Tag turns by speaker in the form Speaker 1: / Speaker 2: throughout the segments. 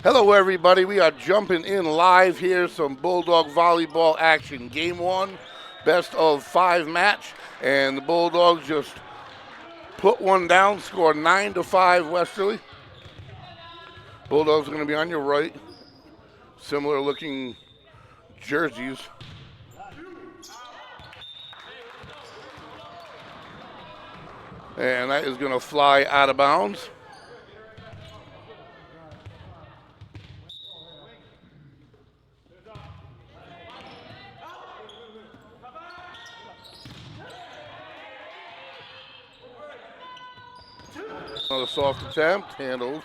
Speaker 1: Hello, everybody. We are jumping in live here. Some Bulldog volleyball action. Game one, best of 5 match. And the Bulldogs just put one down, scored 9-5 Westerly. Bulldogs are going to be on your right. Similar looking jerseys. And that is going to fly out of bounds. Another soft attempt, handled.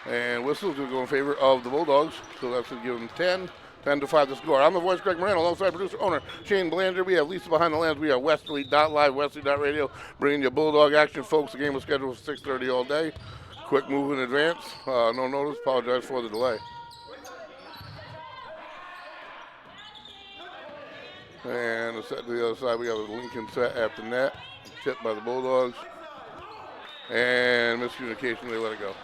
Speaker 1: And whistle's going to go in favor of the Bulldogs. So that's going to give them 10-5 the score. I'm the voice, Greg Morano, alongside producer, owner, Shane Blander. We have Lisa behind the lens. We are Westerly.live, Westerly.radio, bringing you Bulldog action, folks. The game was scheduled for 6:30 all day. Quick move in advance. No notice. Apologize for the delay. And set to the other side, we have a Lincoln set at the net. Tipped by the Bulldogs. And miscommunication, they let it go.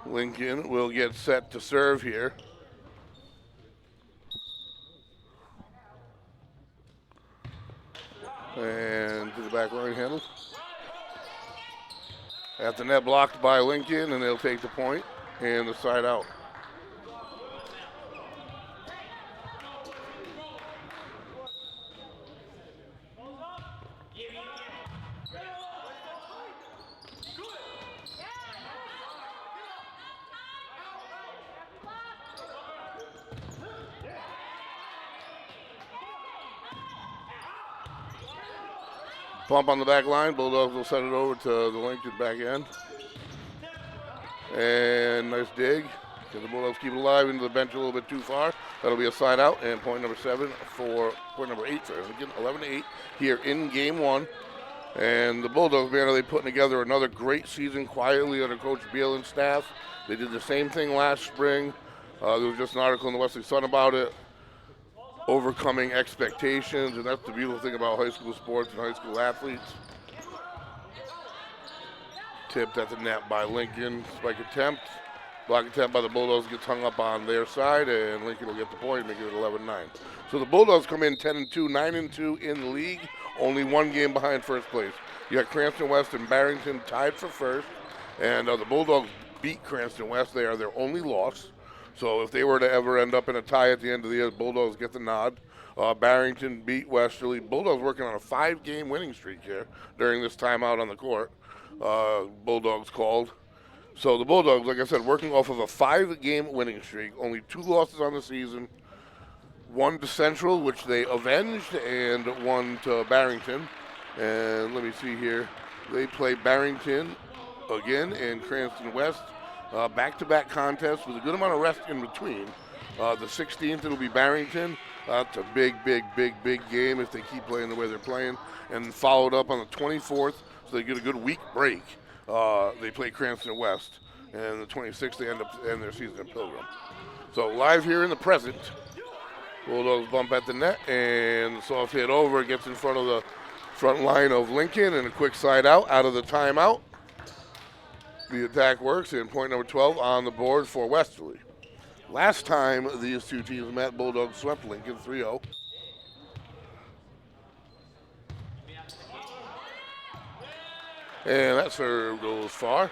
Speaker 1: Lincoln will get set to serve here. And to the back line handle. At the net, blocked by Lincoln, and they'll take the point and the side out. Bump on the back line. Bulldogs will set it over to the Lincoln back end. And nice dig. Can the Bulldogs keep it alive into the bench a little bit too far? That'll be a side out, and point number 8 for Lincoln, 11-8 here in game one. And the Bulldogs, man, are they putting together another great season quietly under Coach Beal and staff. They did the same thing last spring. There was just an article in the Westerly Sun about it. Overcoming expectations, and that's the beautiful thing about high school sports and high school athletes. Tipped at the net by Lincoln. Spike attempt. Block attempt by the Bulldogs gets hung up on their side, and Lincoln will get the point, making it 11-9. So the Bulldogs come in 10-2, 9-2 in the league, only one game behind first place. You got Cranston West and Barrington tied for first, and the Bulldogs beat Cranston West. They are their only loss. So if they were to ever end up in a tie at the end of the year, Bulldogs get the nod. Barrington beat Westerly. Bulldogs working on a 5-game winning streak here during this time out on the court. Bulldogs called. So the Bulldogs, like I said, working off of a 5-game winning streak. Only 2 losses on the season. 1 to Central, which they avenged, and 1 to Barrington. And let me see here. They play Barrington again and Cranston West. Back-to-back contests with a good amount of rest in between. The 16th, it'll be Barrington. That's a big game if they keep playing the way they're playing. And followed up on the 24th, so they get a good week break. They play Cranston West. And the 26th, they end their season in Pilgrim. So live here in the present. Bulldogs bump at the net, and the soft hit over. Gets in front of the front line of Lincoln, and a quick side out of the timeout. The attack works, and point number 12 on the board for Westerly. Last time these two teams met, Bulldogs swept Lincoln 3-0. And that serve goes far.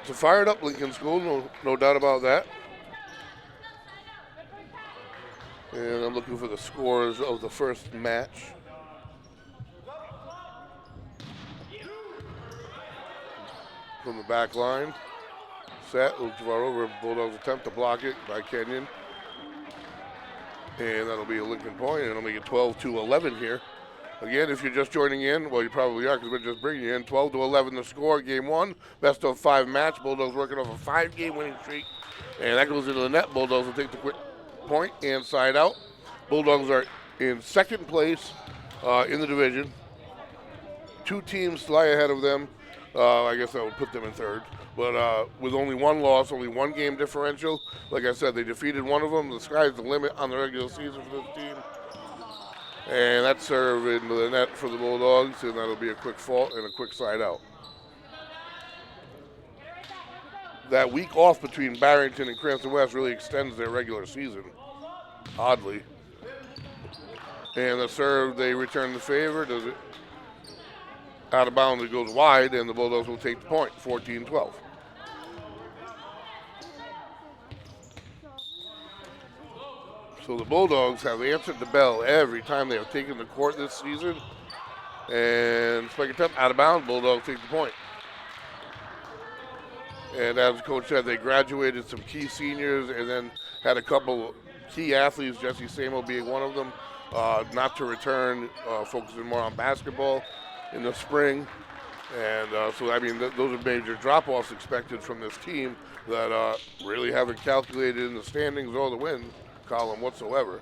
Speaker 1: It's a fired up Lincoln school, no doubt about that. And I'm looking for the scores of the first match. From the back line. Set, looks far over. Bulldogs attempt to block it by Kenyon. And that'll be a Lincoln point, and it'll make it 12-11 here Again, if you're just joining in, well, you probably are because we're just bringing you in. 12-11 the score, game one. Best of 5 match. Bulldogs working off a 5-game winning streak. And that goes into the net. Bulldogs will take the quick point and side out. Bulldogs are in second place in the division. 2 teams lie ahead of them. I guess that would put them in third. But with only 1 loss, only 1 game differential. Like I said, they defeated one of them. The sky's the limit on the regular season for this team. And that serve into the net for the Bulldogs, and that'll be a quick fault and a quick side out. That week off between Barrington and Cranston West really extends their regular season, oddly. And the serve, they return the favor. Does it out of bounds? It goes wide, and the Bulldogs will take the point, 14-12. So the Bulldogs have answered the bell every time they have taken the court this season. And spike attempt out of bounds, Bulldogs take the point. And as the coach said, they graduated some key seniors and then had a couple key athletes, Jesse Samo being one of them, not to return, focusing more on basketball in the spring. And so, I mean, those are major drop-offs expected from this team that really haven't calculated in the standings or the win column whatsoever.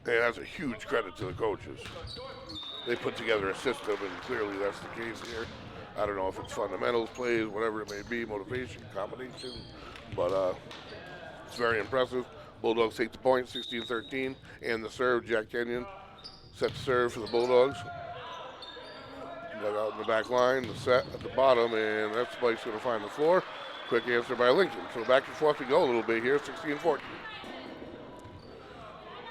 Speaker 1: And that's a huge credit to the coaches. They put together a system, and clearly that's the case here. I don't know if it's fundamentals, plays, whatever it may be, motivation, combination, but it's very impressive. Bulldogs take the point, 16-13, and the serve, Jack Kenyon set the serve for the Bulldogs. Dug out in the back line, the set at the bottom, and that spike's going to find the floor. Quick answer by Lincoln. So back and forth we go a little bit here, 16-14.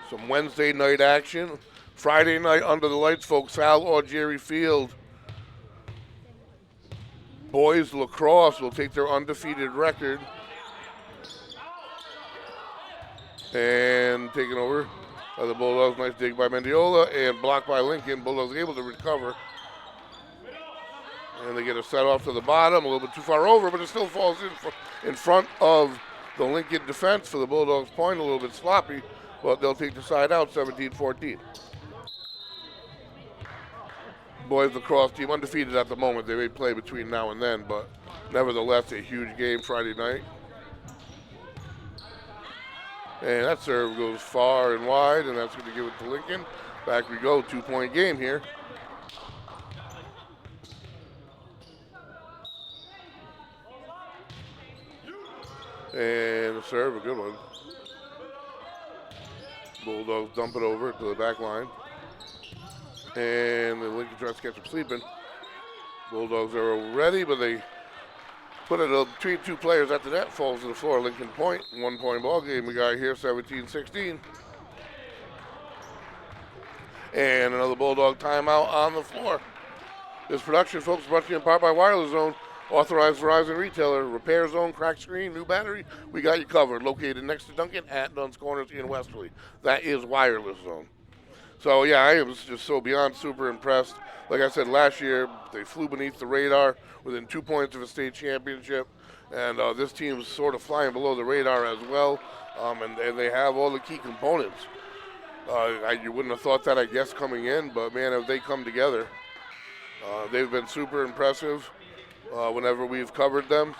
Speaker 1: Some Wednesday night action. Friday night under the lights, folks, Sal or Jerry Field. Boys lacrosse will take their undefeated record. And taken over by the Bulldogs. Nice dig by Mendiola and blocked by Lincoln. Bulldogs able to recover. And they get a set off to the bottom, a little bit too far over, but it still falls in front of the Lincoln defense for the Bulldogs point, a little bit sloppy, but they'll take the side out, 17-14. Boys lacrosse team undefeated at the moment. They may play between now and then, but nevertheless a huge game Friday night. And that serve goes far and wide, and that's going to give it to Lincoln. Back we go, 2-point game here. And the serve, a good one. Bulldogs dump it over to the back line. And the Lincoln tries to catch them sleeping. Bulldogs are ready, but they put it between 2 players at the net, falls to the floor. Lincoln point, 1-point ball game we got here, 17-16. And another Bulldog timeout on the floor. This production, folks, brought to you in part by Wireless Zone. Authorized Verizon retailer, repair zone, cracked screen, new battery, we got you covered. Located next to Duncan at Dunn's Corners in Westerly. That is Wireless Zone. So, yeah, I was just so beyond super impressed. Like I said, last year, they flew beneath the radar within 2 points of a state championship. And this team's sort of flying below the radar as well. And they have all the key components. You wouldn't have thought that, I guess, coming in. But, man, if they come together, they've been super impressive. Whenever we've covered them.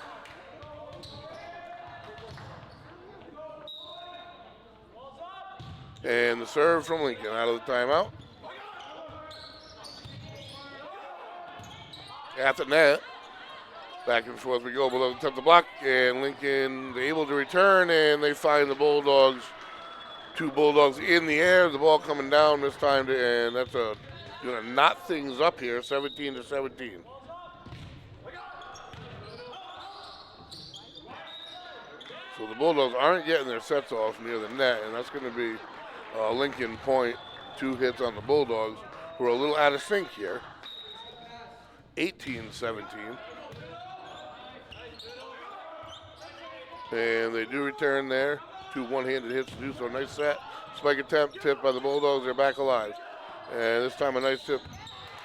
Speaker 1: And the serve from Lincoln out of the timeout. At the net. Back and forth we go. Bulldogs attempt the block, and Lincoln able to return, and they find the Bulldogs. 2 Bulldogs in the air. The ball coming down this time, and that's going to knot things up here, 17-17. So the Bulldogs aren't getting their sets off near the net, and that's going to be Lincoln point, 2 hits on the Bulldogs, who are a little out of sync here. 18-17. And they do return there. 2 one-handed hits to do so. Nice set. Spike attempt, tipped by the Bulldogs. They're back alive. And this time a nice tip.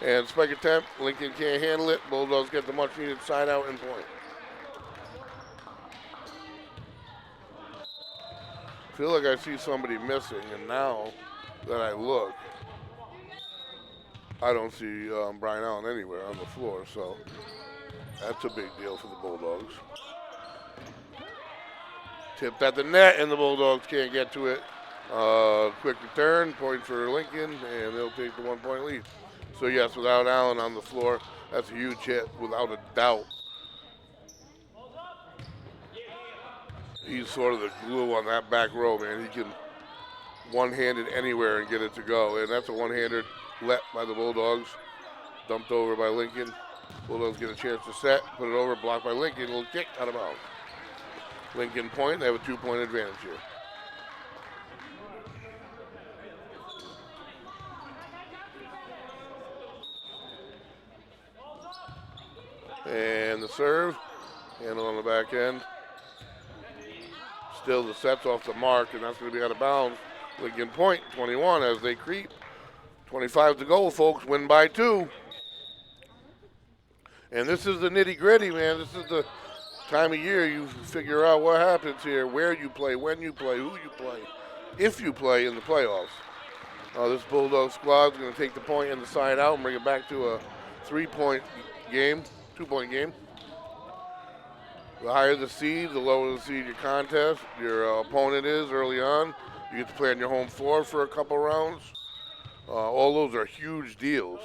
Speaker 1: And spike attempt. Lincoln can't handle it. Bulldogs get the much-needed side out and point. I feel like I see somebody missing, and now that I look, I don't see Brian Allen anywhere on the floor, so that's a big deal for the Bulldogs. Tipped at the net, and the Bulldogs can't get to it. Quick return, point for Lincoln, and they'll take the 1-point lead. So yes, without Allen on the floor, that's a huge hit, without a doubt. He's sort of the glue on that back row, man. He can one-handed anywhere and get it to go, and that's a one-handed let by the Bulldogs, dumped over by Lincoln. Bulldogs get a chance to set, put it over, blocked by Lincoln, little kick out of bounds. Lincoln point, they have a 2-point advantage here. And the serve, handle on the back end. Still the set's off the mark, and that's going to be out of bounds. Lincoln point, 21 as they creep. 25 to go, folks, win by 2. And this is the nitty-gritty, man. This is the time of year you figure out what happens here, where you play, when you play, who you play, if you play in the playoffs. This Bulldog squad is going to take the point and the side out and bring it back to a 3-point game, 2-point game. The higher the seed, the lower the seed your opponent is early on. You get to play on your home floor for a couple rounds. All those are huge deals.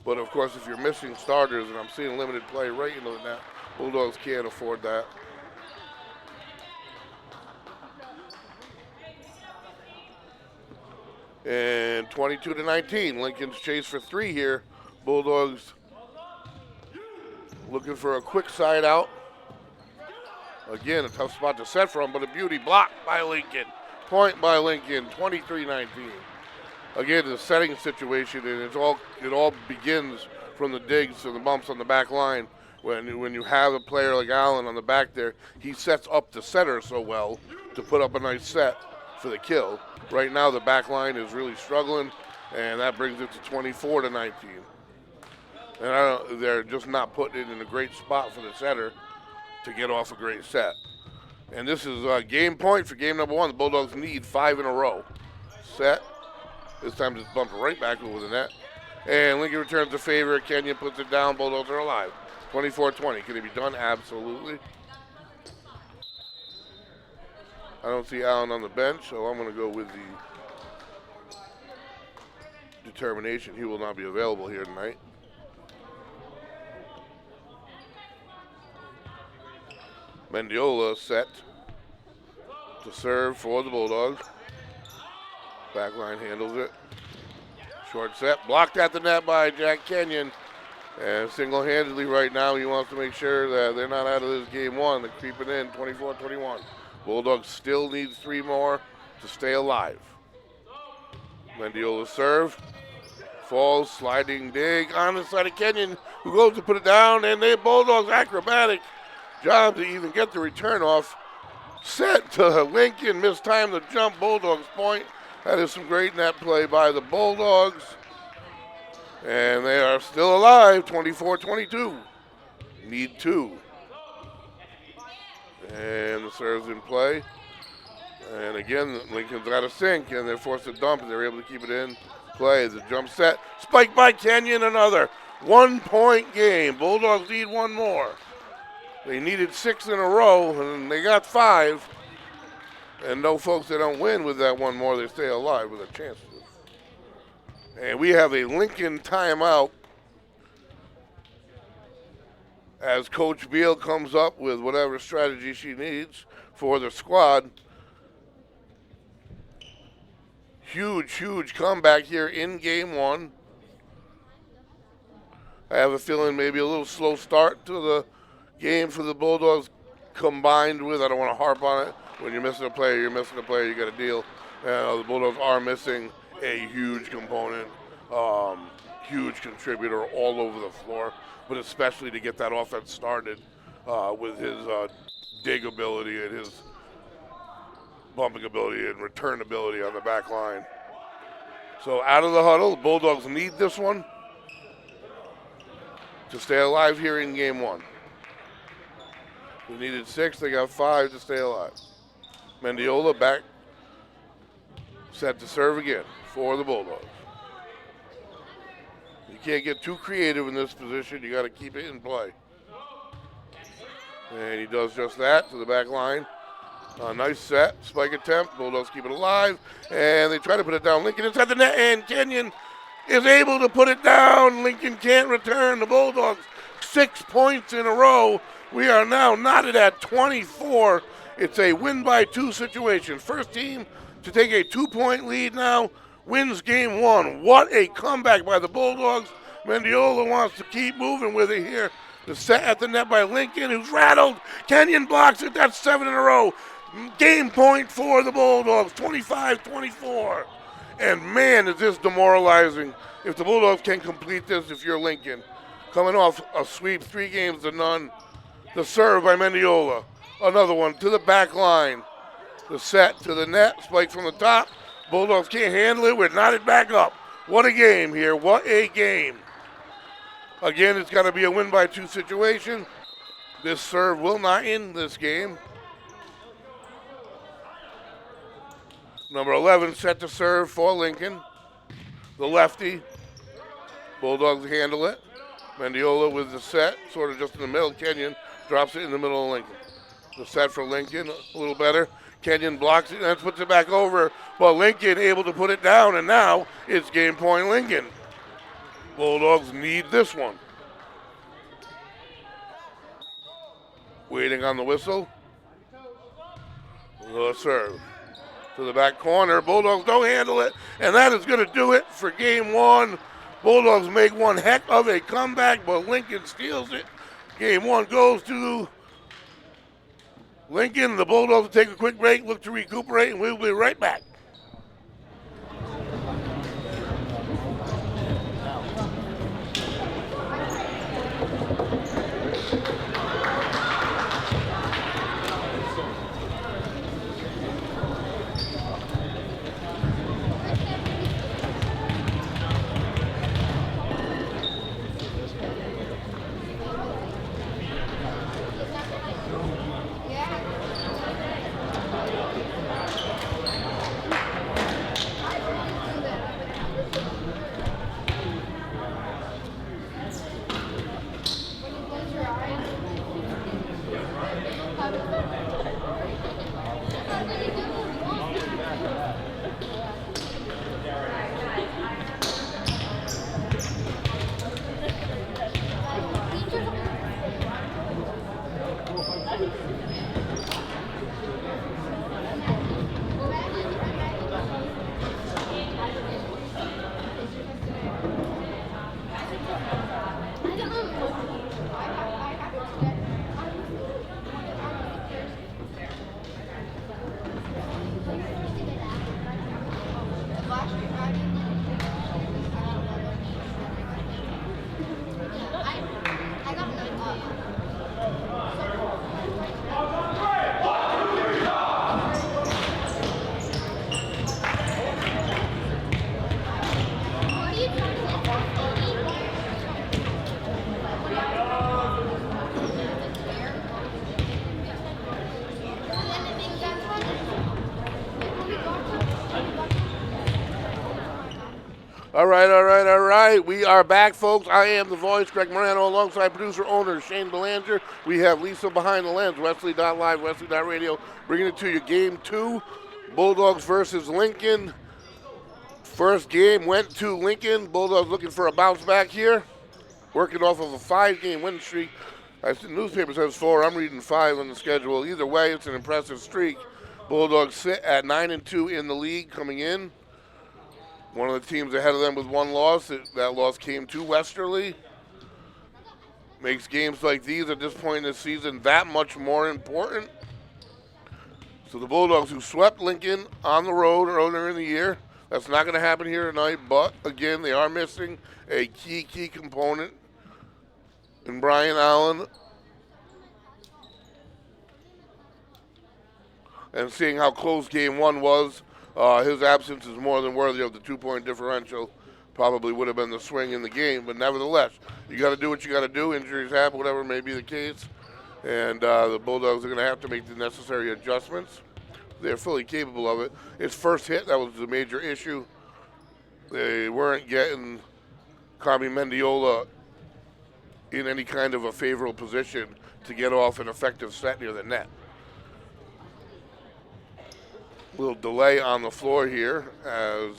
Speaker 1: But, of course, if you're missing starters, and I'm seeing limited play right into the net, Bulldogs can't afford that. And 22-19, Lincoln's chase for 3 here. Bulldogs looking for a quick side out. Again, a tough spot to set from, but a beauty blocked by Lincoln. Point by Lincoln, 23-19. Again, the setting situation, and it all begins from the digs and the bumps on the back line. When you have a player like Allen on the back there, he sets up the setter so well to put up a nice set for the kill. Right now, the back line is really struggling, and that brings it to 24-19. And they're just not putting it in a great spot for the setter to get off a great set. And this is a game point for game number 1. The Bulldogs need 5 in a row. Set. This time just bumped right back over the net. And Lincoln returns the favor. Kenyon puts it down. Bulldogs are alive. 24-20. Can it be done? Absolutely. I don't see Allen on the bench, so I'm going to go with the determination. He will not be available here tonight. Mendiola set to serve for the Bulldogs. Backline handles it. Short set, blocked at the net by Jack Kenyon. And single-handedly right now, he wants to make sure that they're not out of this game 1. They're creeping in, 24-21. Bulldogs still need 3 more to stay alive. Mendiola serve. Falls, sliding dig on the side of Kenyon, who goes to put it down, and the Bulldogs acrobatic job to even get the return off. Set to Lincoln, mistimed the jump, Bulldogs point. That is some great net play by the Bulldogs. And they are still alive, 24-22. Need 2. And the serve's in play. And again, Lincoln's out of sync, and they're forced to dump, and they're able to keep it in play. The jump set, spiked by Kenyon, another 1-point game. Bulldogs need 1 more. They needed 6 in a row, and they got 5. And no, folks, they don't win with that 1 more. They stay alive with a chance. And we have a Lincoln timeout as Coach Beal comes up with whatever strategy she needs for the squad. Huge comeback here in game 1. I have a feeling maybe a little slow start to the game for the Bulldogs combined with, I don't want to harp on it, when you're missing a player, you got a deal. The Bulldogs are missing a huge component, huge contributor all over the floor, but especially to get that offense started with his dig ability and his bumping ability and return ability on the back line. So out of the huddle, the Bulldogs need this one to stay alive here in game 1. They needed 6, they got 5 to stay alive. Mendiola back, Set to serve again for the Bulldogs. You can't get too creative in this position. You got to keep it in play. And he does just that to the back line. Nice set, spike attempt. Bulldogs keep it alive. And they try to put it down. Lincoln inside the net, and Kenyon is able to put it down. Lincoln can't return. The Bulldogs 6 points in a row. We are now knotted at 24. It's a win by 2 situation. First team to take a 2-point lead now wins game 1. What a comeback by the Bulldogs. Mendiola wants to keep moving with it here. The set at the net by Lincoln, who's rattled. Kenyon blocks it. That's 7 in a row. Game point for the Bulldogs, 25-24. And man, is this demoralizing if the Bulldogs can complete this if you're Lincoln. Coming off a sweep, 3 games to none. The serve by Mendiola. Another one to the back line. The set to the net, spike from the top. Bulldogs can't handle it. We're knotted back up. What a game here. What a game. Again, it's got to be a win by 2 situation. This serve will not end this game. Number 11 set to serve for Lincoln. The lefty. Bulldogs handle it. Mendiola with the set, sort of just in the middle. Kenyon drops it in the middle of Lincoln. The set for Lincoln, a little better. Kenyon blocks it and then puts it back over. But Lincoln able to put it down, and now it's game point Lincoln. Bulldogs need this one. Waiting on the whistle. The serve to the back corner. Bulldogs don't handle it, and that is going to do it for game 1. Bulldogs make one heck of a comeback, but Lincoln steals it. Game 1 goes to Lincoln. The Bulldogs will take a quick break, look to recuperate, and we'll be right back. All right. We are back, folks. I am the voice, Greg Morano, alongside producer-owner Shane Belanger. We have Lisa behind the lens, Westerly.live, Westerly.radio, bringing it to you. Game 2, Bulldogs versus Lincoln. First game went to Lincoln. Bulldogs looking for a bounce back here, working off of a 5-game win streak. The newspaper says 4. I'm reading 5 on the schedule. Either way, it's an impressive streak. Bulldogs sit at 9-2 in the league coming in. One of the teams ahead of them with 1 loss. That loss came to Westerly. Makes games like these at this point in the season that much more important. So the Bulldogs, who swept Lincoln on the road earlier in the year, that's not going to happen here tonight. But, again, they are missing a key component in Brian Allen. And seeing how close game 1 was, his absence is more than worthy of the 2-point differential. Probably would have been the swing in the game, but nevertheless, you got to do what you got to do. Injuries happen, whatever may be the case. And the Bulldogs are going to have to make the necessary adjustments. They're fully capable of it. His first hit, that was the major issue. They weren't getting Carmi Mendiola in any kind of a favorable position to get off an effective set near the net. Little delay on the floor here as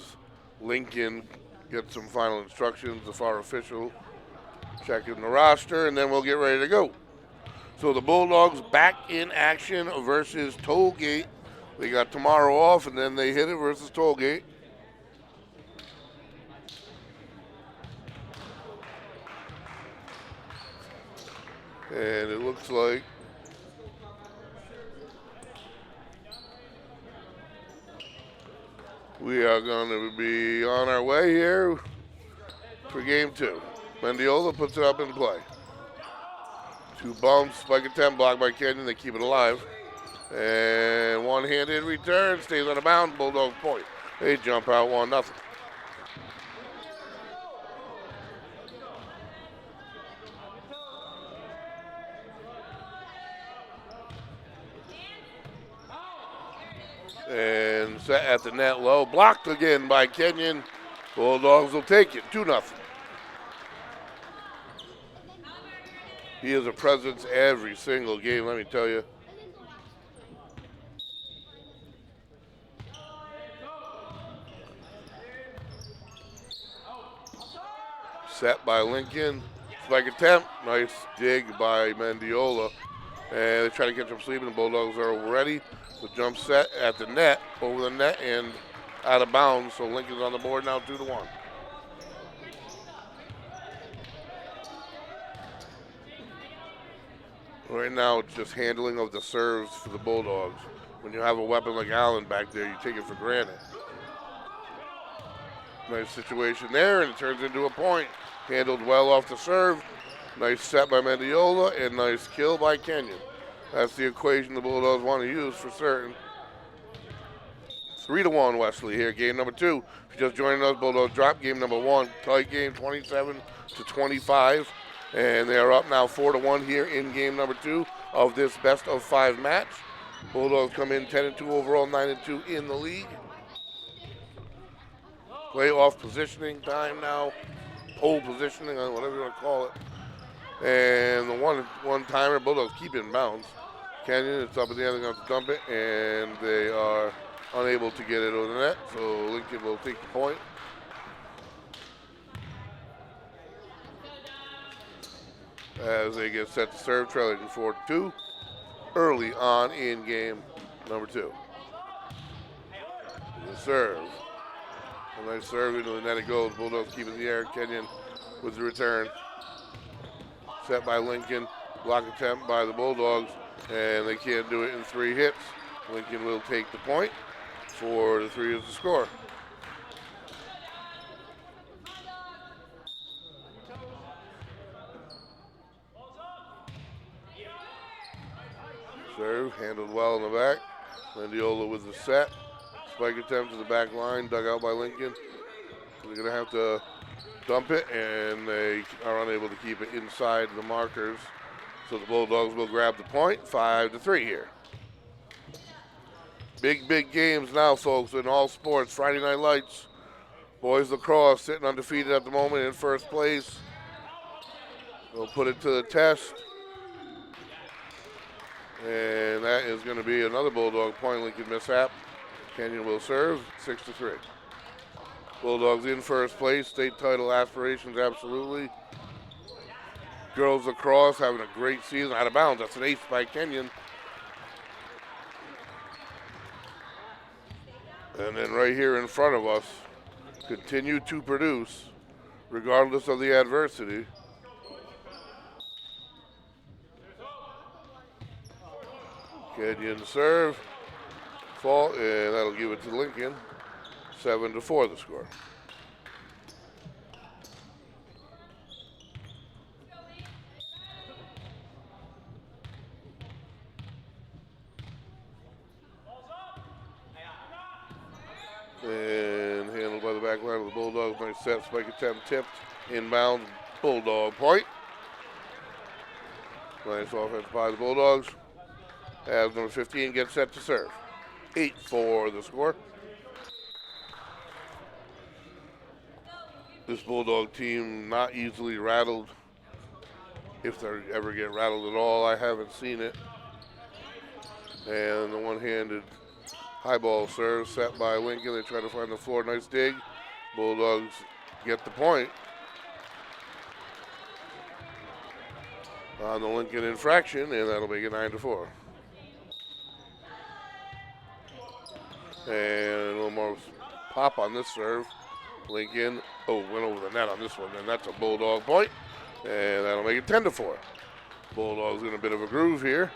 Speaker 1: Lincoln gets some final instructions, the FAR official checking the roster, and then we'll get ready to go. So the Bulldogs back in action versus Tollgate. They got tomorrow off, and then they hit it versus Tollgate. And it looks like we are going to be on our way here for game 2. Mendiola puts it up in play. 2 bumps, spike attempt, blocked by Kenyon. They keep it alive. And one-handed return, stays on the bound, Bulldogs point. They jump out 1-0. And set at the net low, blocked again by Kenyon. Bulldogs will take it, 2-0. He is a presence every single game, let me tell you. Set by Lincoln, spike attempt, nice dig by Mendiola. And they try to catch him sleeping, the Bulldogs are ready. The jump set at the net, over the net and out of bounds, so Lincoln's on the board now 2-1. Right now, it's just handling of the serves for the Bulldogs. When you have a weapon like Allen back there, you take it for granted. Nice situation there, and it turns into a point. Handled well off the serve. Nice set by Mendiola, and nice kill by Kenyon. That's the equation the Bulldogs want to use for certain. 3-1 Westerly here, game number 2. If you're just joining us, Bulldogs drop game number 1. Tight game, 27-25. And they are up now 4-1 here in game number 2 of this best of 5 match. Bulldogs come in 10-2 overall, 9-2 in the league. Playoff positioning time now. Pole positioning, whatever you want to call it. And the one-timer, Bulldogs keep it in bounds. Kenyon, it's up at the end, they're going to dump it, and they are unable to get it over the net, so Lincoln will take the point. As they get set to serve, trailing 4-2, early on in game number 2. The serve. A nice serve into the net it goes. Bulldogs keep it in the air. Kenyon with the return. Set by Lincoln. Block attempt by the Bulldogs, and they can't do it in 3 hits. Lincoln will take the point. 4-3 is the score. Serve, handled well in the back. Mendiola with the set. Spike attempt to the back line, dug out by Lincoln. They're going to have to dump it, and they are unable to keep it inside the markers. So the Bulldogs will grab the point, 5-3 here. Big games now, folks, in all sports. Friday Night Lights. Boys lacrosse sitting undefeated at the moment in first place. They'll put it to the test. And that is going to be another Bulldog point. Lincoln mishap. Kenyon will serve, 6-3. Bulldogs in first place. State title aspirations, absolutely. Girls lacrosse having a great season. Out of bounds. That's an ace by Kenyon. And then right here in front of us, continue to produce regardless of the adversity. Kenyon serve, fault, and that'll give it to Lincoln. 7-4 the score. And handled by the back line of the Bulldogs. Nice set, spike attempt tipped, inbound, Bulldog point. Nice offense by the Bulldogs. As number 15 gets set to serve. 8-4 the score. This Bulldog team not easily rattled. If they ever get rattled at all, I haven't seen it. And the one-handed high ball serve set by Lincoln. They try to find the floor. Nice dig. Bulldogs get the point on the Lincoln infraction, and that'll make it 9-4. And a little more pop on this serve. Lincoln, went over the net on this one, and that's a Bulldog point, and that'll make it 10-4. Bulldogs in a bit of a groove here.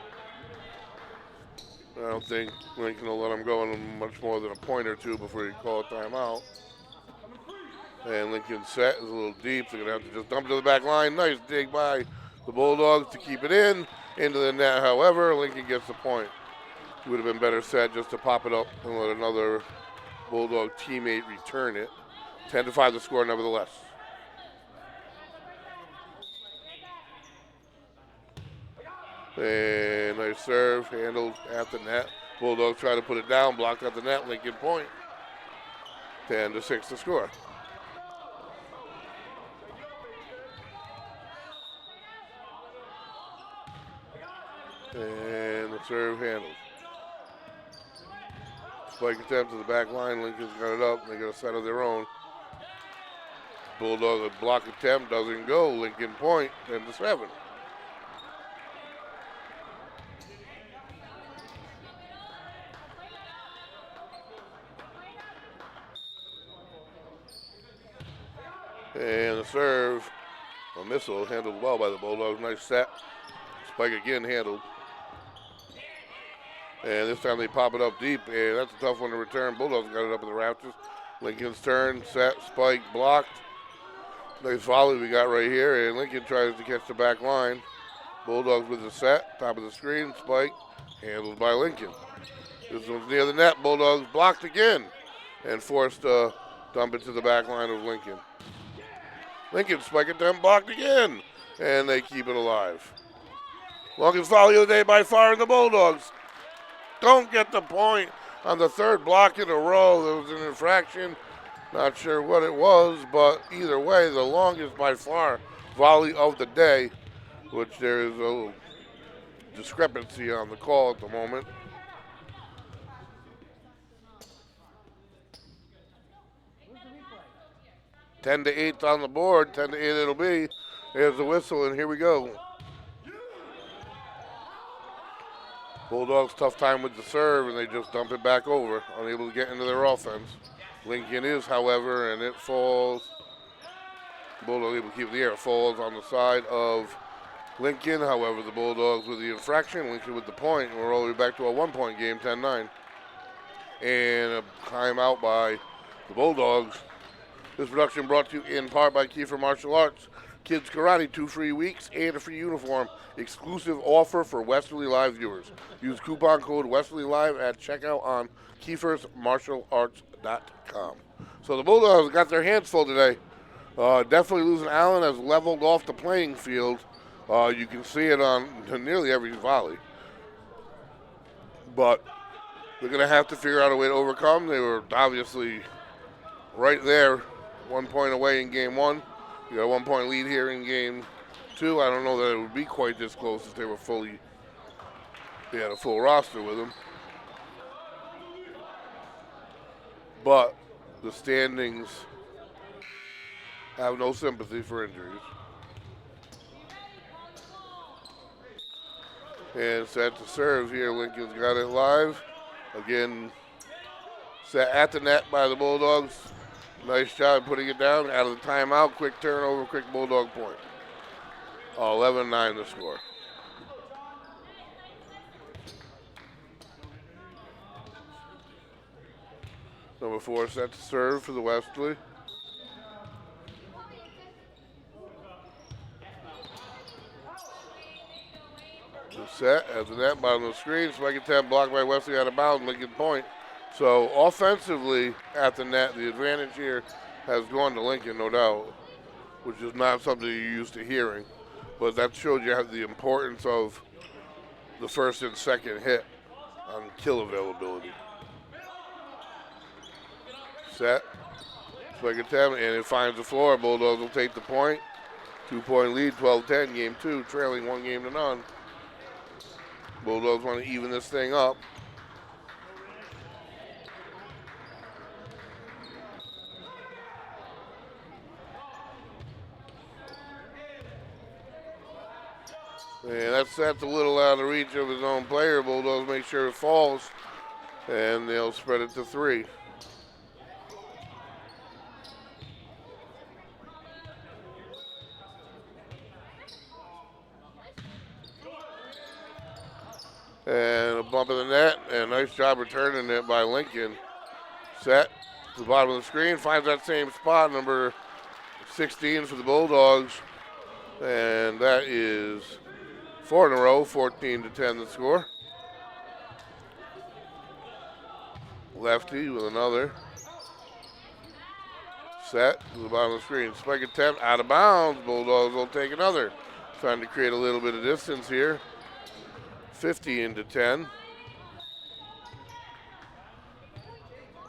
Speaker 1: I don't think Lincoln will let them go in much more than a point or two before you call a timeout. And Lincoln's set is a little deep. They're going to have to just dump it to the back line. Nice dig by the Bulldogs to keep it in. Into the net, however, Lincoln gets the point. It would have been better set just to pop it up and let another Bulldog teammate return it. 10-5 the score nevertheless. And nice serve, handled at the net. Bulldogs try to put it down, blocked at the net, Lincoln point. 10-6 the score. And the serve handled. Spike attempt to the back line, Lincoln's got it up, they got a set of their own. Bulldog block attempt doesn't go, Lincoln point, 10-7. And the serve, a missile, handled well by the Bulldogs. Nice set. Spike again handled. And this time they pop it up deep, and that's a tough one to return. Bulldogs got it up in the rafters. Lincoln's turn, set, spike, blocked. Nice volley we got right here, and Lincoln tries to catch the back line. Bulldogs with the set, top of the screen, spike, handled by Lincoln. This one's near the net. Bulldogs blocked again and forced to dump it to the back line of Lincoln. Lincoln spike attempt blocked again, and they keep it alive. Longest volley of the day by far, and the Bulldogs don't get the point on the third block in a row. There was an infraction. Not sure what it was, but either way, the longest by far volley of the day, which there is a little discrepancy on the call at the moment. Ten to 8 on the board, 10 to 8 it'll be. There's the whistle, and here we go. Bulldogs tough time with the serve, and they just dump it back over, unable to get into their offense. Lincoln is, however, and it falls. Bulldogs able to keep it in the air. It falls on the side of Lincoln. However, the Bulldogs with the infraction, Lincoln with the point. We're all the way back to a 1-point game, 10-9. And a timeout by the Bulldogs. This production brought to you in part by Kiefer Martial Arts. Kids Karate, 2 free weeks and a free uniform. Exclusive offer for Westerly Live viewers. Use coupon code Westerly Live at checkout on KiefersMartialArts.com. So the Bulldogs got their hands full today. Definitely losing Allen has leveled off the playing field. You can see it on nearly every volley. But they're going to have to figure out a way to overcome. They were obviously right there, 1 point away in game 1. You got a 1 point lead here in game 2. I don't know that it would be quite this close if they were they had a full roster with them. But the standings have no sympathy for injuries. And set to serve here. Lincoln's got it live. Again, set at the net by the Bulldogs. Nice job putting it down. Out of the timeout. Quick turnover, quick Bulldog point. 11-9 the score. Number 4 set to serve for the Westerly. The set at the net, bottom of the screen. Spike attempt blocked by Westerly out of bounds, Lincoln point. So offensively at the net, the advantage here has gone to Lincoln, no doubt, which is not something you're used to hearing. But that showed you the importance of the first and second hit on kill availability. Set. Spike attempt, and it finds the floor. Bulldogs will take the point. 2-point lead, 12-10, game 2, trailing 1-0. Bulldogs want to even this thing up. And that's a little out of reach of his own player. Bulldogs make sure it falls, and they'll spread it to 3. And a bump in the net, and a nice job returning it by Lincoln. Set to the bottom of the screen, finds that same spot, number 16 for the Bulldogs. And that is 4 in a row, 14-10 the score. Lefty with another. Set to the bottom of the screen. Spike attempt out of bounds. Bulldogs will take another. Trying to create a little bit of distance here. 15-10.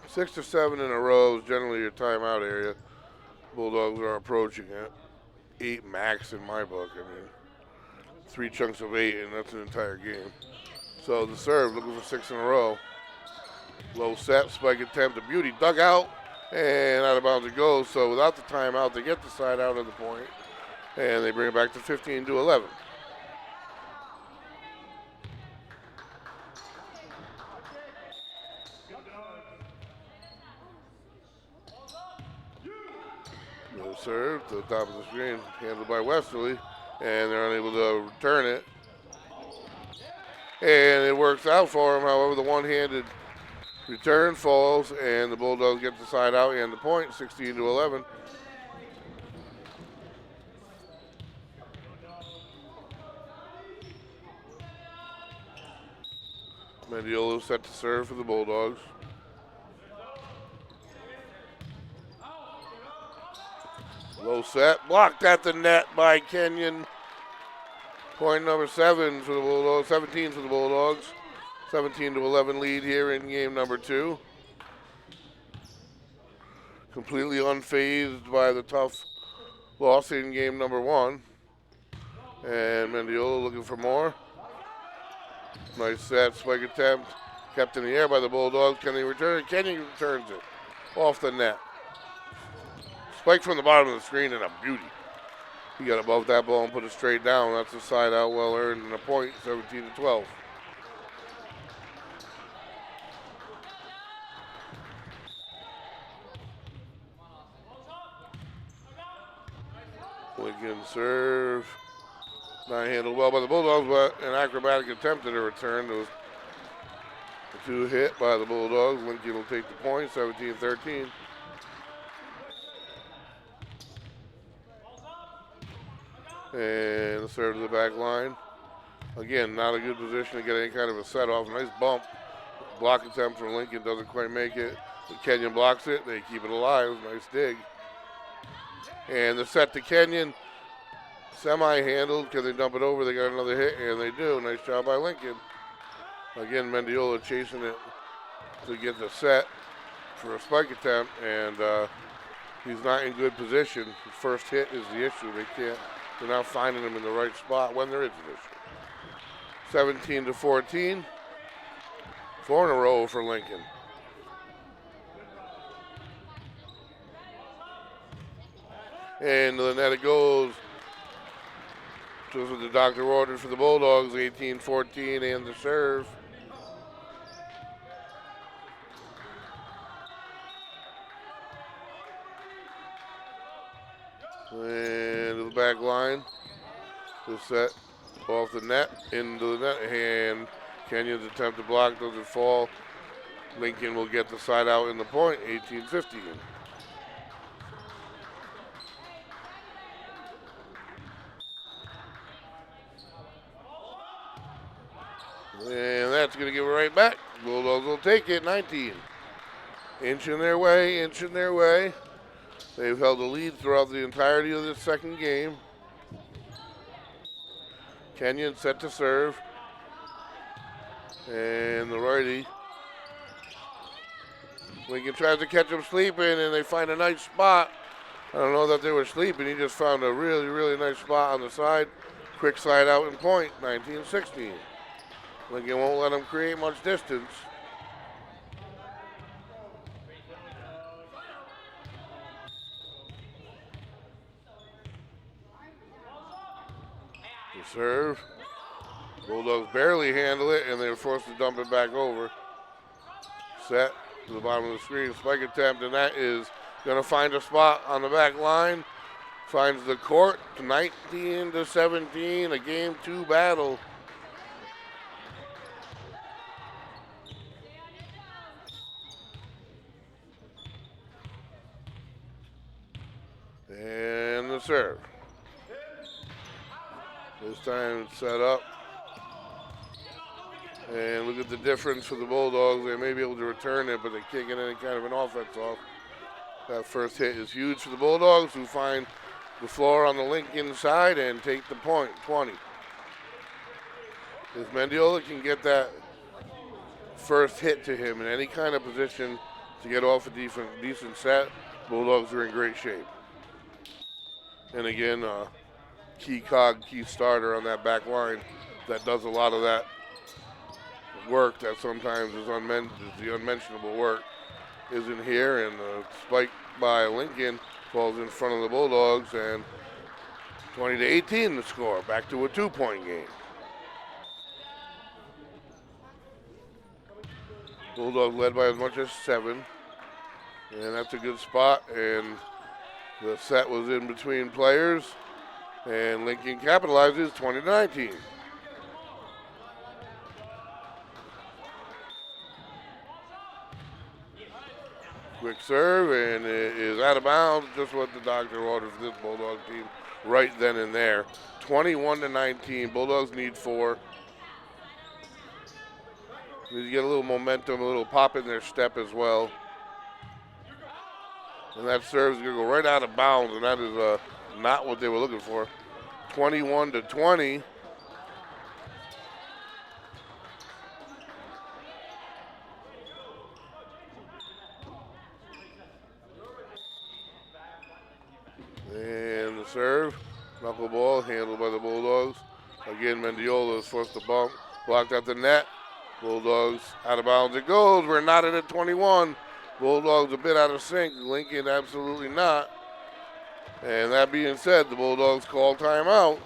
Speaker 1: 6 or 7 in a row is generally your timeout area. Bulldogs are approaching it. 8 max in my book. I mean, 3 chunks of 8, and that's an entire game. So the serve, looking for 6 in a row. Low set, spike attempt, a beauty, dug out, and out of bounds it goes. So without the timeout, they get the side out of the point, and they bring it back to 15-11. No serve to the top of the screen, handled by Westerly, and they're unable to return it. And it works out for them. However, the one-handed return falls, and the Bulldogs get the side out and the point, 16-11. Mendiolo set to serve for the Bulldogs. Low set, blocked at the net by Kenyon. Point number 7 for the Bulldogs, 17 for the Bulldogs. 17-11 lead here in game number 2. Completely unfazed by the tough loss in game number 1. And Mendiola looking for more. Nice set, spike attempt, kept in the air by the Bulldogs. Can they return it? Kenyon returns it off the net. Spike from the bottom of the screen and a beauty. He got above that ball and put it straight down. That's a side out, well earned, and a point, 17-12. Lincoln serve. Not handled well by the Bulldogs, but an acrobatic attempt at a return. There was a 2 hit by the Bulldogs. Lincoln will take the point, 17-13. And the serve to the back line. Again, not a good position to get any kind of a set off. Nice bump. Block attempt from Lincoln, doesn't quite make it. Kenyon blocks it, they keep it alive. Nice dig. And the set to Kenyon. Semi-handled. Can they dump it over? They got another hit, and they do. Nice job by Lincoln. Again, Mendiola chasing it to get the set for a spike attempt, and he's not in good position. His first hit is the issue. They're not finding him in the right spot when there is an issue. 17-14. 4 in a row for Lincoln. And to the net it goes. Just what the doctor ordered for the Bulldogs, 18-14, and the serve. And to the back line. The set off the net, into the net, and Kenyon's attempt to block doesn't fall. Lincoln will get the side out in the point, 18-15. And that's going to give it right back. Bulldogs will take it, 19. Inching their way, inching their way. They've held the lead throughout the entirety of this second game. Kenyon set to serve. And the righty Lincoln tries to catch them sleeping, and they find a nice spot. I don't know that they were sleeping. He just found a really, really nice spot on the side. Quick slide out and point, 19-16. Lincoln won't let them create much distance. The serve. Bulldogs barely handle it, and they were forced to dump it back over. Set to the bottom of the screen. Spike attempt, and that is going to find a spot on the back line. Finds the court, 19-17, a game 2 battle. And the serve. This time it's set up. And look at the difference for the Bulldogs. They may be able to return it, but they can't get any kind of an offense off. That first hit is huge for the Bulldogs, who find the floor on the Lincoln side and take the point, 20. If Mendiola can get that first hit to him in any kind of position to get off a decent set, Bulldogs are in great shape. And again, key starter on that back line that does a lot of that work that sometimes is the unmentionable work isn't here, and the spike by Lincoln falls in front of the Bulldogs, and 20-18 the score. Back to a 2-point game. Bulldogs led by as much as 7, and that's a good spot, and the set was in between players, and Lincoln capitalizes 20-19. Quick serve, and it is out of bounds, just what the doctor ordered for this Bulldog team right then and there. 21-19, Bulldogs need 4. Need to get a little momentum, a little pop in their step as well. And that serve is going to go right out of bounds, and that is not what they were looking for. 21-20. And the serve, knuckleball, handled by the Bulldogs. Again, Mendiola is forced to bump, blocked at the net. Bulldogs out of bounds it goes. We're knotted at 21. Bulldogs a bit out of sync. Lincoln absolutely not. And that being said, the Bulldogs call timeout.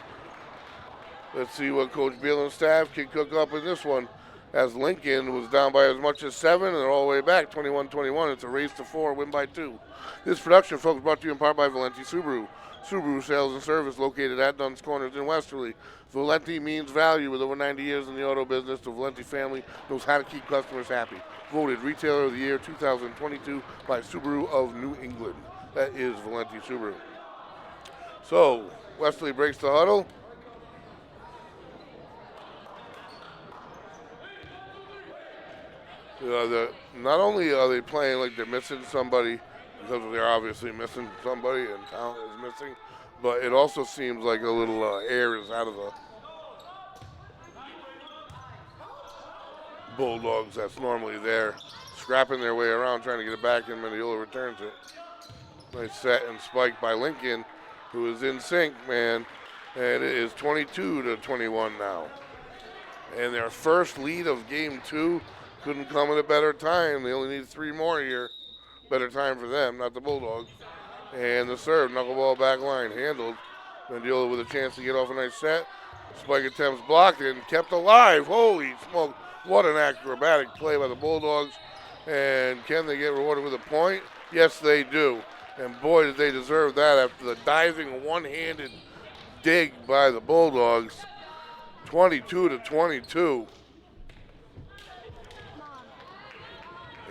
Speaker 1: Let's see what Coach Beal and staff can cook up in this one. As Lincoln was down by as much as 7 and they're all the way back, 21-21. It's a race to 4, win by 2. This production, folks, brought to you in part by Valenti Subaru. Subaru sales and service located at Dunn's Corners in Westerly. Valenti means value. With over 90 years in the auto business, the Valenti family knows how to keep customers happy. Voted Retailer of the Year 2022 by Subaru of New England. That is Valenti Subaru. So, Westerly breaks the huddle. Not only are they playing like they're missing somebody, because they're obviously missing somebody and talent is missing, but it also seems like a little air is out of the Bulldogs that's normally there, scrapping their way around, trying to get it back, and Mendiola returns it. Nice set and spike by Lincoln, who is in sync, man, and it is 22-21 now. And their first lead of game 2 couldn't come at a better time. They only need 3 more here. Better time for them, not the Bulldogs. And the serve, knuckleball back line, handled. Mendiola with a chance to get off a nice set. Spike attempts blocked and kept alive. Holy smoke, what an acrobatic play by the Bulldogs. And can they get rewarded with a point? Yes, they do. And boy, did they deserve that after the diving one-handed dig by the Bulldogs. 22-22.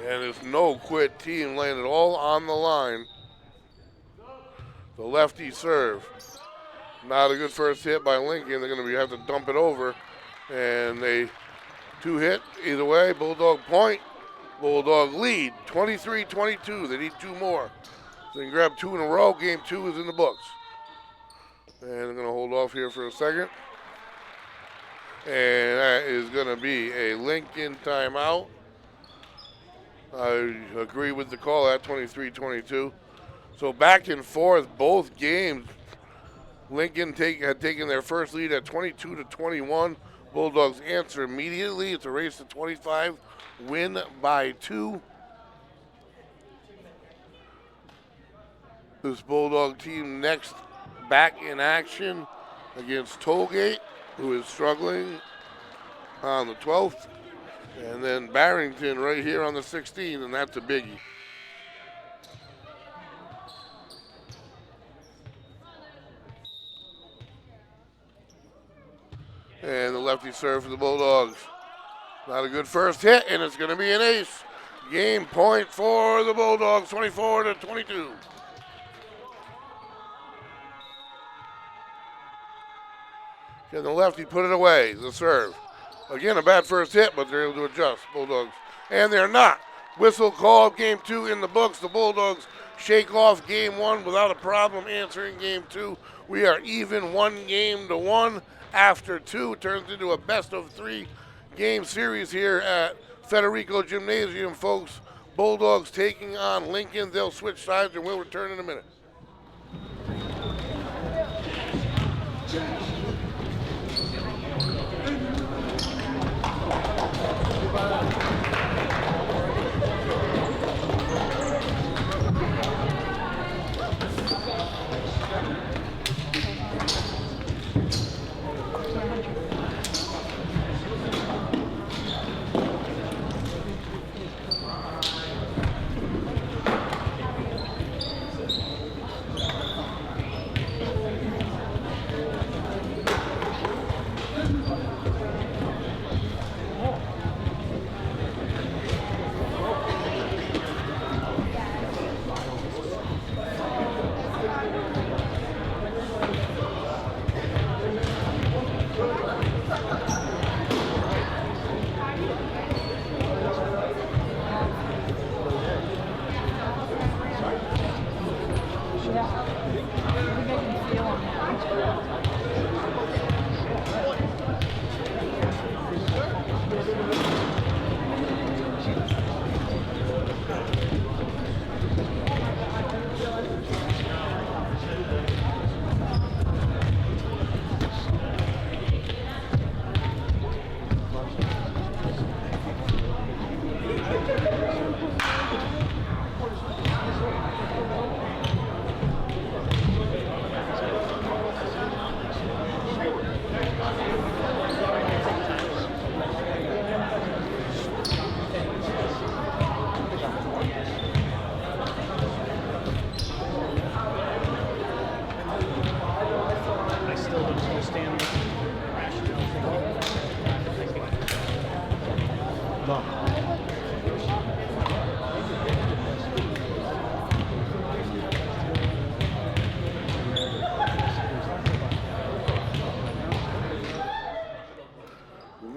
Speaker 1: And it's no quit team laying it all on the line. The lefty serve. Not a good first hit by Lincoln. They're going to have to dump it over. And they 2 hit either way. Bulldog point. Bulldog lead. 23-22. They need 2 more. So they can grab 2 in a row. Game 2 is in the books. And they're going to hold off here for a second. And that is going to be a Lincoln timeout. I agree with the call at 23-22. So back and forth, both games. Lincoln had taken their first lead at 22-21. Bulldogs answer immediately. It's a race to 25. Win by 2. This Bulldog team next back in action against Tollgate, who is struggling on the 12th. And then Barrington right here on the 16th, and that's a biggie. And the lefty serve for the Bulldogs. Not a good first hit, and it's going to be an ace. Game point for the Bulldogs, 24-22. Can the lefty put it away? The serve. Again, a bad first hit, but they're able to adjust, Bulldogs. And they're not. Whistle called, game 2 in the books. The Bulldogs shake off game 1 without a problem answering game 2. We are even 1-1 after 2. Turns into a best-of-3 game series here at Federico Gymnasium, folks. Bulldogs taking on Lincoln. They'll switch sides and we'll return in a minute.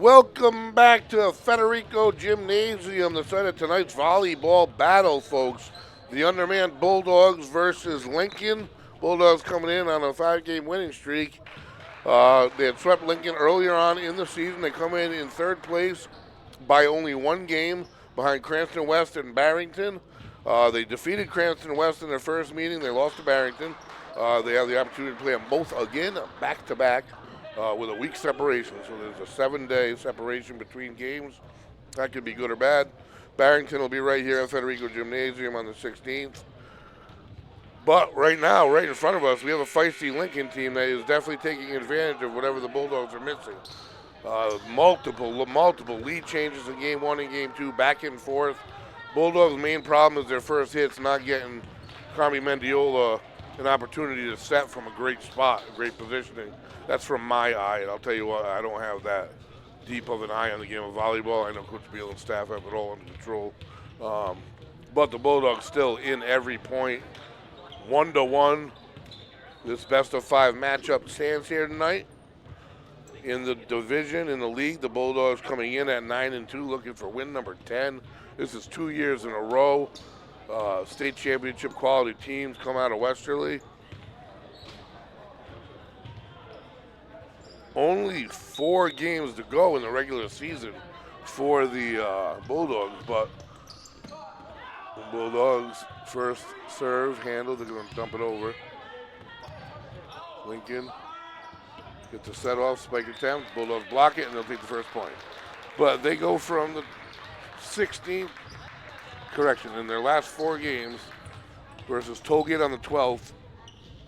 Speaker 1: Welcome back to Federico Gymnasium, the site of tonight's volleyball battle, folks. The undermanned Bulldogs versus Lincoln. Bulldogs coming in on a 5-game winning streak. They had swept Lincoln earlier on in the season. They come in third place by only 1 game behind Cranston West and Barrington. They defeated Cranston West in their first meeting. They lost to Barrington. They have the opportunity to play them both again back-to-back. With a week separation, so there's a 7-day separation between games. That could be good or bad. Barrington will be right here at Federico Gymnasium on the 16th. But right now, right in front of us, we have a feisty Lincoln team that is definitely taking advantage of whatever the Bulldogs are missing. Multiple lead changes in game 1 and game 2, back and forth. Bulldogs' main problem is their first hits, not getting Carmi Mendiola an opportunity to set from a great spot, great positioning. That's from my eye, and I'll tell you what, I don't have that deep of an eye on the game of volleyball. I know Coach Beal and staff have it all under control. But the Bulldogs still in every point, 1-1. This best-of-5 matchup stands here tonight. In the division, in the league, the Bulldogs coming in at 9-2, looking for win number 10. This is 2 years in a row. State championship quality teams come out of Westerly. Only 4 games to go in the regular season for the Bulldogs, but Bulldogs first serve, handled. They're going to dump it over. Lincoln gets a set off, spike attempt. Bulldogs block it, and they'll take the first point. But they go from the 16th, correction, in their last 4 games versus Tollgate on the 12th.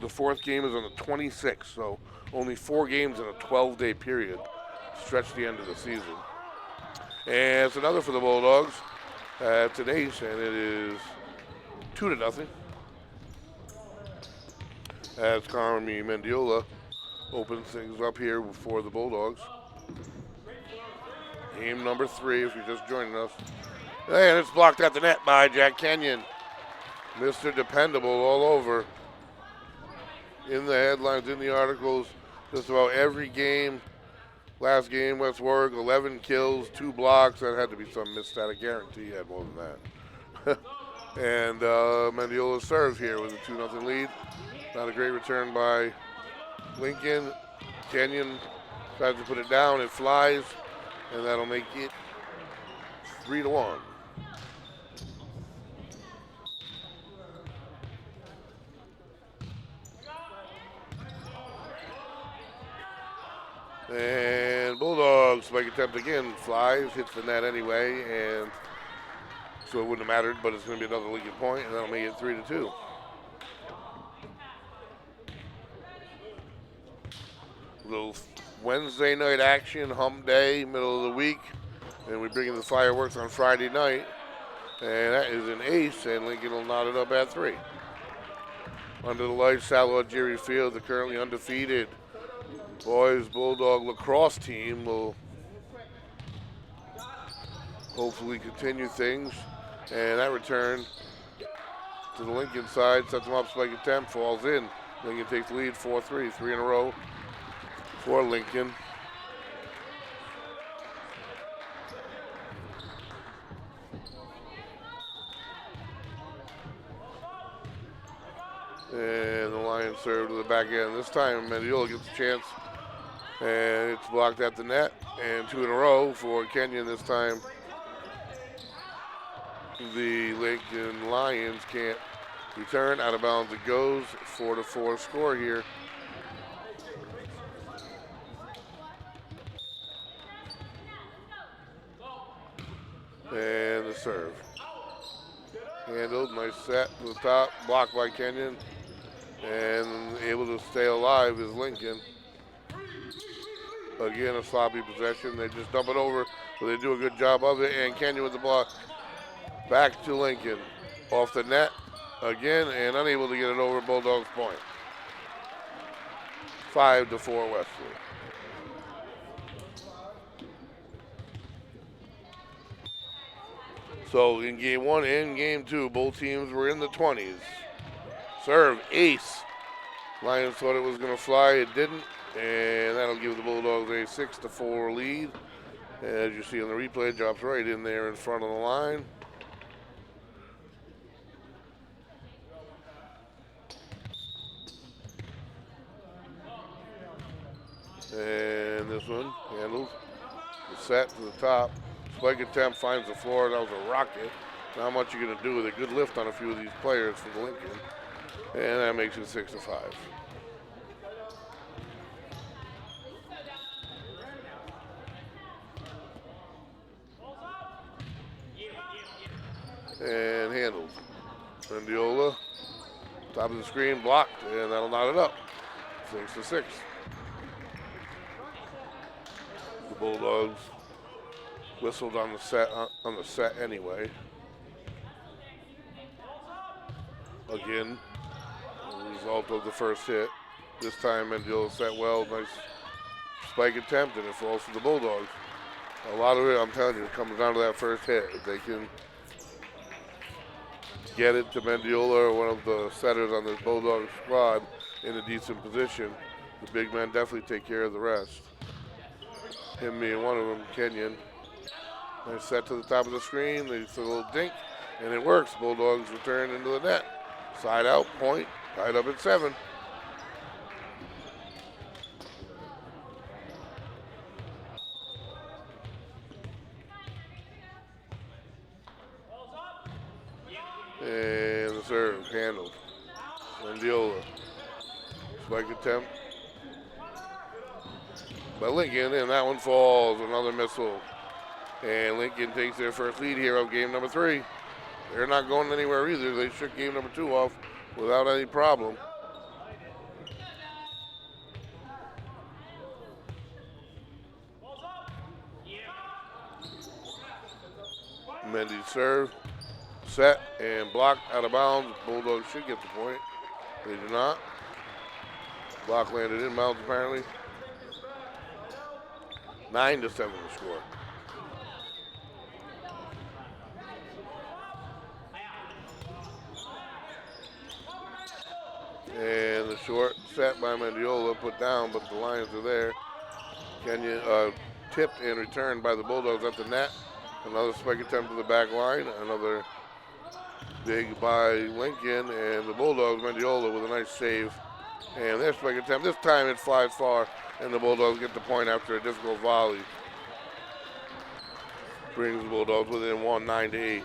Speaker 1: The 4th game is on the 26th, so only 4 games in a 12-day period. Stretch the end of the season. And it's another for the Bulldogs. It's an ace, and it is 2-0. As Carmi Mendiola opens things up here for the Bulldogs. Game number 3, if you're just joining us. And it's blocked at the net by Jack Kenyon. Mr. Dependable all over. In the headlines, in the articles, just about every game. Last game, West Warwick, 11 kills, 2 blocks. That had to be some missed stat. I guarantee he had more than that. And Mendiola serves here with a 2-0 lead. Not a great return by Lincoln. Kenyon tries to put it down. It flies, and that'll make it 3-1. And Bulldogs spike attempt again, flies, hits the net anyway, and so it wouldn't have mattered, but it's going to be another Lincoln point, and that'll make it 3-2. Little Wednesday night action, hump day, middle of the week, and we bring in the fireworks on Friday night, and that is an ace, and Lincoln will knot it up at 3. Under the lights, Salwa Jerry Field, the currently undefeated boys Bulldog lacrosse team, will hopefully continue things. And that return to the Lincoln side sets them up, spike attempt, falls in. Lincoln takes the lead 4-3, 3 in a row for Lincoln. And the Lions serve to the back end. This time, Mendiola gets a chance, and it's blocked at the net. And 2 in a row for Kenyon this time. The Lincoln Lions can't return. Out of bounds it goes. 4-4 score here. And the serve. Handled, nice set to the top, blocked by Kenyon. And able to stay alive is Lincoln. Again, a sloppy possession. They just dump it over, but they do a good job of it. And Kenyon with the block. Back to Lincoln. Off the net again, and unable to get it over. Bulldogs point. 5-4 Westerly. So in game 1 and game 2, both teams were in the 20s. Serve, ace. Lions thought it was going to fly. It didn't. And that'll give the Bulldogs a 6-4 lead. As you see on the replay, drops right in there in front of the line. And this one handled. The set to the top. Spike attempt finds the floor. That was a rocket. Not much you're going to do with a good lift on a few of these players for the Lincoln. And that makes it 6-5. And handled. Mendiola, top of the screen, blocked, and that'll knot it up. 6-6. The Bulldogs whistled on the set anyway. Again, the result of the first hit. This time Mendiola set well, nice spike attempt, and it falls to the Bulldogs. A lot of it, I'm telling you, it comes down to that first hit. If they can get it to Mendiola or one of the setters on this Bulldog squad in a decent position, the big men definitely take care of the rest. Him being one of them, Kenyon. Nice set to the top of the screen. They just a little dink, and it works. Bulldogs return into the net. Side out, point, tied up at 7. And the serve handled. Mendiola. Spike attempt by Lincoln, and that one falls. Another missile. And Lincoln takes their first lead here of game number 3. They're not going anywhere either. They shook game number 2 off without any problem. Mendy's serve, set, and blocked out of bounds. Bulldogs should get the point. They do not. Block landed inbounds apparently. 9-7 the score. And the short set by Mendiola put down, but the Lions are there. Kenyon tipped and returned by the Bulldogs at the net. Another spike attempt to the back line. Another big by Lincoln, and the Bulldogs, Mendiola with a nice save. And their spike attempt. This time it flies far, and the Bulldogs get the point after a difficult volley. Brings the Bulldogs within 1, 9-8.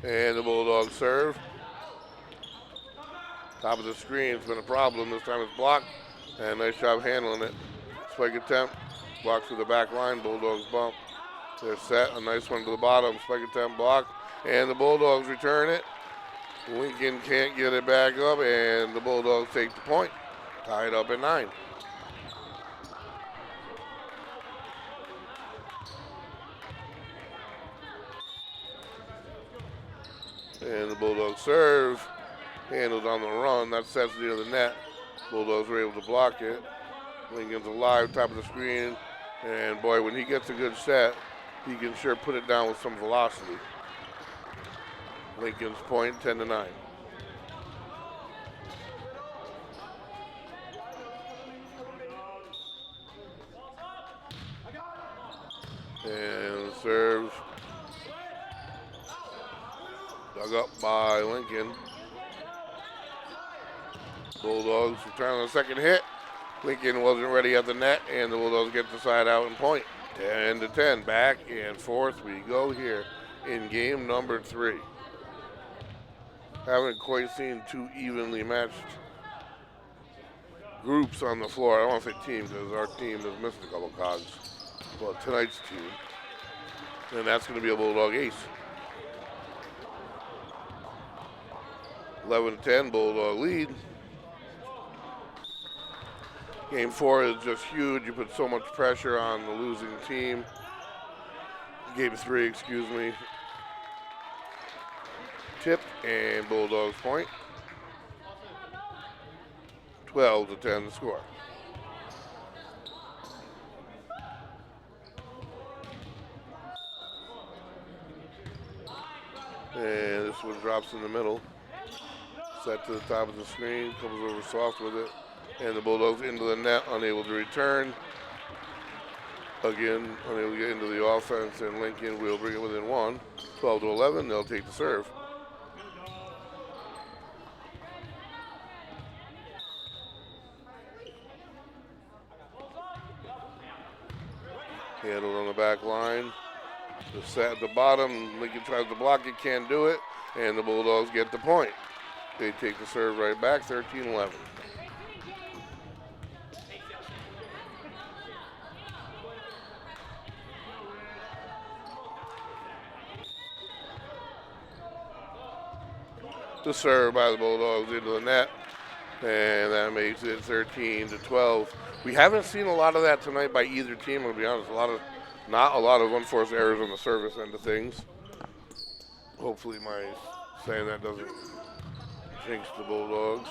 Speaker 1: And the Bulldogs serve. Top of the screen, it's been a problem. This time it's blocked, and nice job handling it. Spike attempt, blocked through the back line. Bulldogs bump. They're set, a nice one to the bottom. Spike attempt blocked, and the Bulldogs return it. Lincoln can't get it back up, and the Bulldogs take the point. Tied up at 9. And the Bulldogs serve. Handled on the run. That sets near the net. Bulldogs were able to block it. Lincoln's alive, top of the screen. And boy, when he gets a good set, he can sure put it down with some velocity. Lincoln's point, 10-9. And the serve. Dug up by Lincoln. Bulldogs return on the second hit. Lincoln wasn't ready at the net, and the Bulldogs get the side out and point. 10-10. Back and forth we go here in game number 3. Haven't quite seen 2 evenly matched groups on the floor. I don't want to say team because our team has missed a couple cogs. But tonight's team. And that's going to be a Bulldog ace. 11-10, Bulldog lead. Game 4 is just huge. You put so much pressure on the losing team. Game 3, excuse me. Tip and Bulldogs point. 12-10 the score. And this one drops in the middle. Set to the top of the screen, comes over soft with it. And the Bulldogs into the net, unable to return. Again, unable to get into the offense, and Lincoln will bring it within 1. 12-11, they'll take the serve. Handled on the back line. The set at the bottom, Lincoln tries to block it, can't do it, and the Bulldogs get the point. They take the serve right back, 13-11. The serve by the Bulldogs into the net, and that makes it 13-12. We haven't seen a lot of that tonight by either team, to be honest. Not a lot of unforced errors on the service end of things. Hopefully my saying that doesn't jinx the Bulldogs.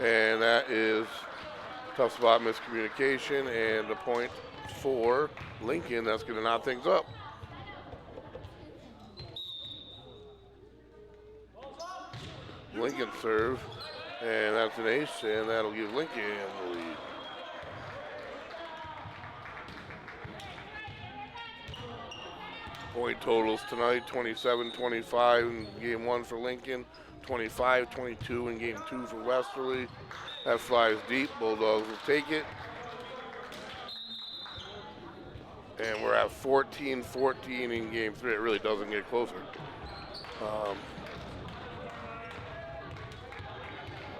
Speaker 1: And that is tough spot miscommunication, and the point for Lincoln. That's going to knot things up. Lincoln serve, and that's an ace, and that'll give Lincoln the lead. Point totals tonight, 27-25 in game 1 for Lincoln, 25-22 in game 2 for Westerly. That flies deep. Bulldogs will take it. And we're at 14-14 in game 3. It really doesn't get closer.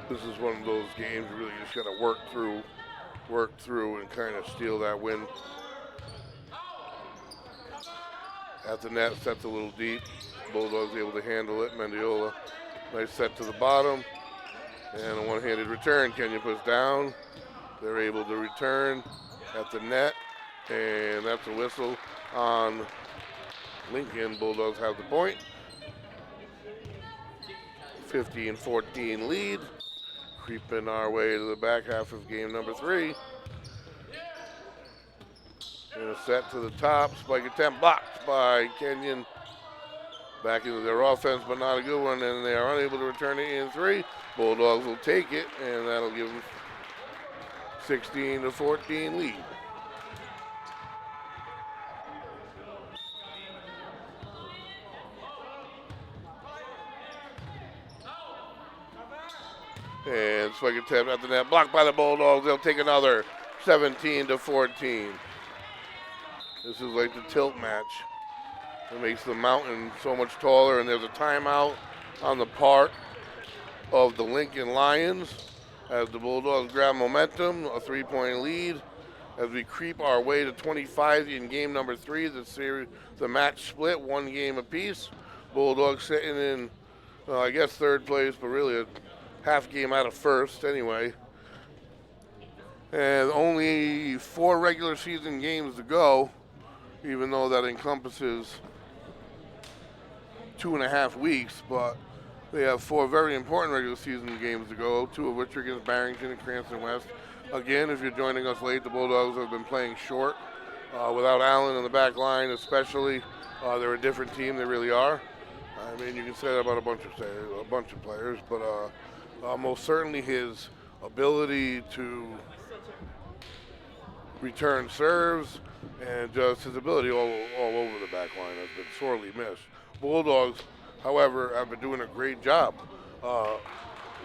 Speaker 1: This is one of those games you really just got to work through and kind of steal that win. At the net, sets a little deep. Bulldogs able to handle it. Mendiola, nice set to the bottom. And a one-handed return. Kenya puts down. They're able to return at the net. And that's a whistle on Lincoln. Bulldogs have the point. 15-14 lead. Creeping our way to the back half of game number 3. And a set to the top. Spike attempt blocked by Kenyon. Back into their offense, but not a good one. And they are unable to return it in 3. Bulldogs will take it, and that'll give them 16-14 lead. And spike attempt at the net, blocked by the Bulldogs. They'll take another 17-14. This is like the tilt match. It makes the mountain so much taller, and there's a timeout on the part of the Lincoln Lions as the Bulldogs grab momentum, a 3-point lead. As we creep our way to 25 in game number 3, the match split, 1 game apiece. Bulldogs sitting in, I guess, 3rd place, but really a half game out of 1st anyway. And only 4 regular season games to go, even though that encompasses 2.5 weeks, but they have 4 very important regular season games to go, 2 of which are against Barrington and Cranston West. Again, if you're joining us late, the Bulldogs have been playing short. Without Allen in the back line especially, they're a different team, they really are. I mean, you can say that about a bunch of players, but most certainly his ability to return serves and just his ability all over the back line has been sorely missed. Bulldogs, however, have been doing a great job.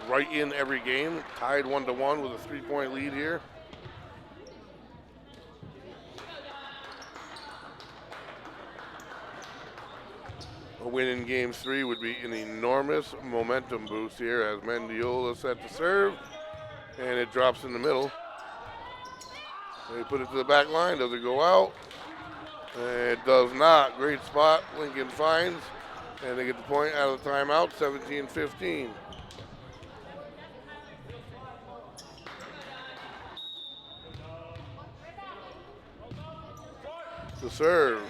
Speaker 1: Right in every game, tied 1-1 with a 3-point lead here. A win in game 3 would be an enormous momentum boost here as Mendiola set to serve, and it drops in the middle. They put it to the back line. Does it go out? It does not. Great spot. Lincoln finds, and they get the point out of the timeout, 17-15. The serve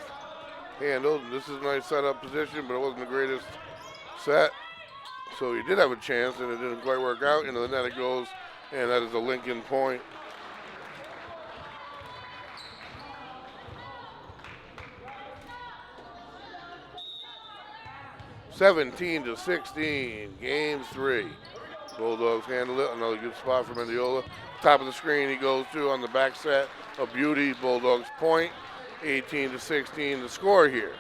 Speaker 1: handled. This is a nice setup position, but it wasn't the greatest set. So he did have a chance, and it didn't quite work out. Into the net it goes, and that is a Lincoln point. (17-16), game 3. Bulldogs handle it. Another good spot for Mendiola. Top of the screen he goes to on the back set. A beauty. Bulldogs point. 18-16 the score here.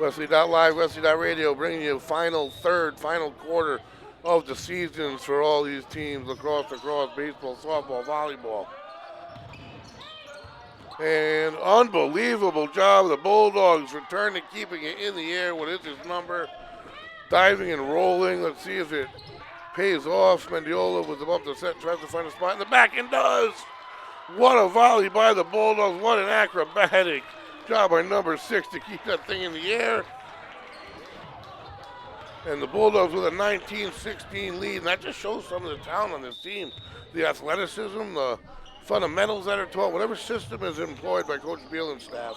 Speaker 1: Westerly.live, Westerly.radio bringing you final quarter of the seasons for all these teams, lacrosse, baseball, softball, volleyball. And unbelievable job. The Bulldogs return to keeping it in the air. What is his number? Diving and rolling. Let's see if it pays off. Mendiola was above the set, tries to find a spot in the back and does. What a volley by the Bulldogs. What an acrobatic job by number 6 to keep that thing in the air. And the Bulldogs with a 19-16 lead. And that just shows some of the talent on this team. The athleticism, the fundamentals that are taught, whatever system is employed by Coach Beal and staff.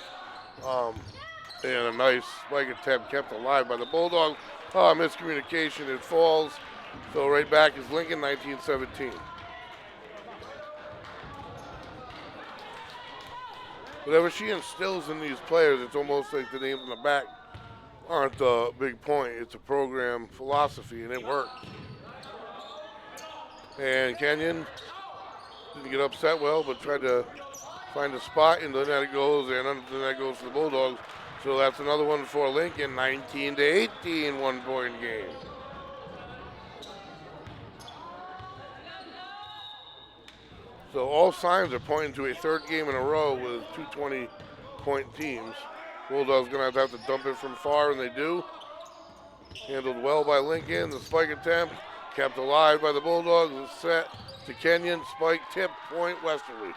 Speaker 1: And a nice spike attempt kept alive by the Bulldogs. Miscommunication, it falls. So right back is Lincoln, 19-17. Whatever she instills in these players, it's almost like the names in the back aren't the big point. It's a program philosophy, and it works. And Kenyon didn't get upset well, but tried to find a spot, and the net it goes, and under the net goes for the Bulldogs. So that's another one for Lincoln, 19-18, 1-point game. So all signs are pointing to a third game in a row with two 20-point teams. Bulldogs going to have to dump it from far, and they do. Handled well by Lincoln. The spike attempt kept alive by the Bulldogs. It's set to Kenyon. Spike tip, point Westerly.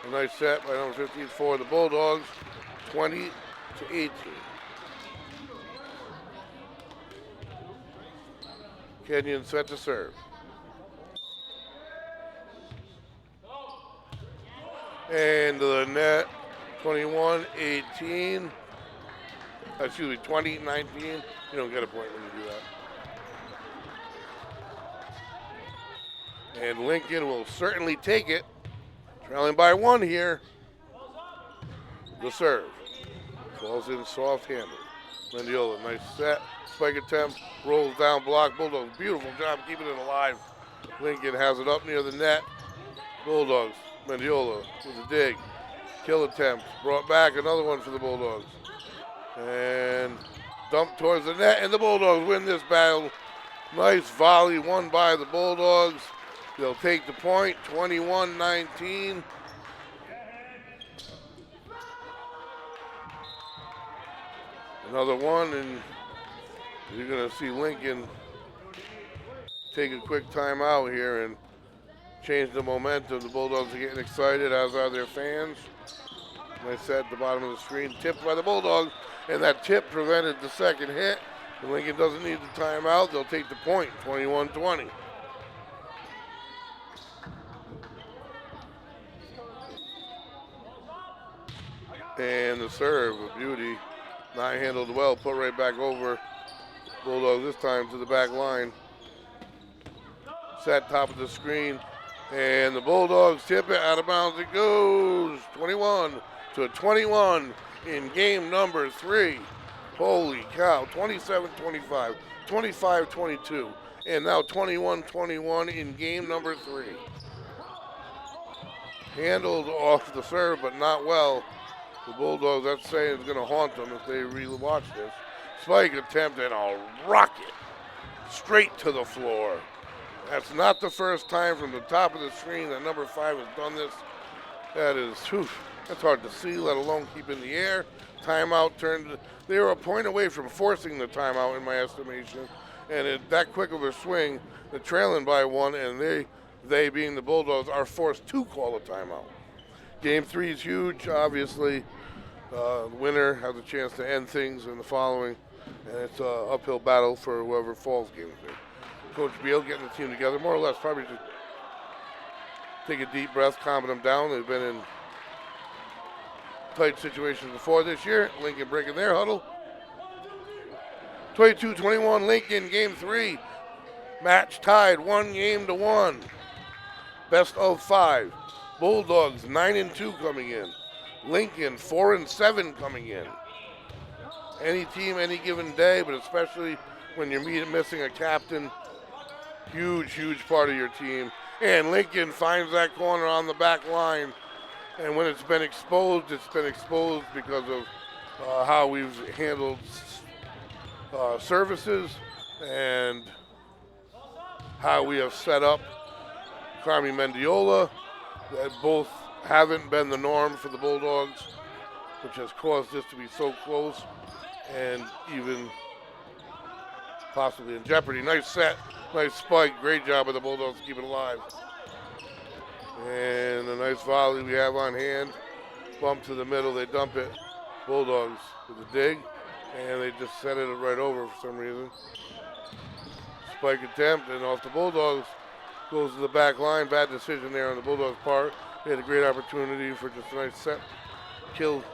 Speaker 1: A nice set by number 15 for the Bulldogs, 20-18. Kenyon set to serve. And the net, 21-18. Excuse me, 20-19. You don't get a point when you do that. And Lincoln will certainly take it. Trailing by 1 here. The serve. Falls in soft-handed. Mendiola, nice set. Spike attempt. Rolls down, block. Bulldogs, beautiful job keeping it alive. Lincoln has it up near the net. Bulldogs. Mendiola with a dig. Kill attempt. Brought back. Another one for the Bulldogs. And dumped towards the net. And the Bulldogs win this battle. Nice volley won by the Bulldogs. They'll take the point, 21-19. Another one, and you're going to see Lincoln take a quick timeout here and change the momentum. The Bulldogs are getting excited, as are their fans. Nice set at the bottom of the screen, tipped by the Bulldogs, and that tip prevented the second hit. And Lincoln doesn't need the timeout. They'll take the point, 21-20. And the serve, a beauty. Not handled well, put right back over. Bulldogs this time to the back line. Set top of the screen. And the Bulldogs tip it out of bounds. It goes 21-21 in game number 3. Holy cow, 27-25, 25-22, and now 21-21 in game number 3. Handled off the serve, but not well. The Bulldogs, that's saying, is going to haunt them if they re-watch this. Spike attempt and a rocket straight to the floor. That's not the first time from the top of the screen that number 5 has done this. That is, that's hard to see, let alone keep in the air. Timeout turned, they were a point away from forcing the timeout in my estimation. And that quick of a swing, they're trailing by 1, and they being the Bulldogs, are forced to call a timeout. Game 3 is huge, obviously. The winner has a chance to end things in the following, and it's an uphill battle for whoever falls game 3. Coach Beal getting the team together, more or less, probably just take a deep breath, calming them down. They've been in tight situations before this year. Lincoln breaking their huddle. 22-21, Lincoln, game 3. Match tied, 1-1. Best of 5. Bulldogs 9-2 coming in. Lincoln 4-7 coming in. Any team, any given day, but especially when you're missing a captain, huge part of your team. And Lincoln finds that corner on the back line. And when it's been exposed because of how we've handled services and how we have set up Carmi Mendiola, that both haven't been the norm for the Bulldogs, which has caused this to be so close and even possibly in jeopardy. Nice set, nice spike, great job of the Bulldogs to keep it alive. And a nice volley we have on hand. Bump to the middle, they dump it. Bulldogs with a dig, and they just set it right over for some reason. Spike attempt, and off the Bulldogs. Goes to the back line. Bad decision there on the Bulldogs' part. They had a great opportunity for just a nice set kill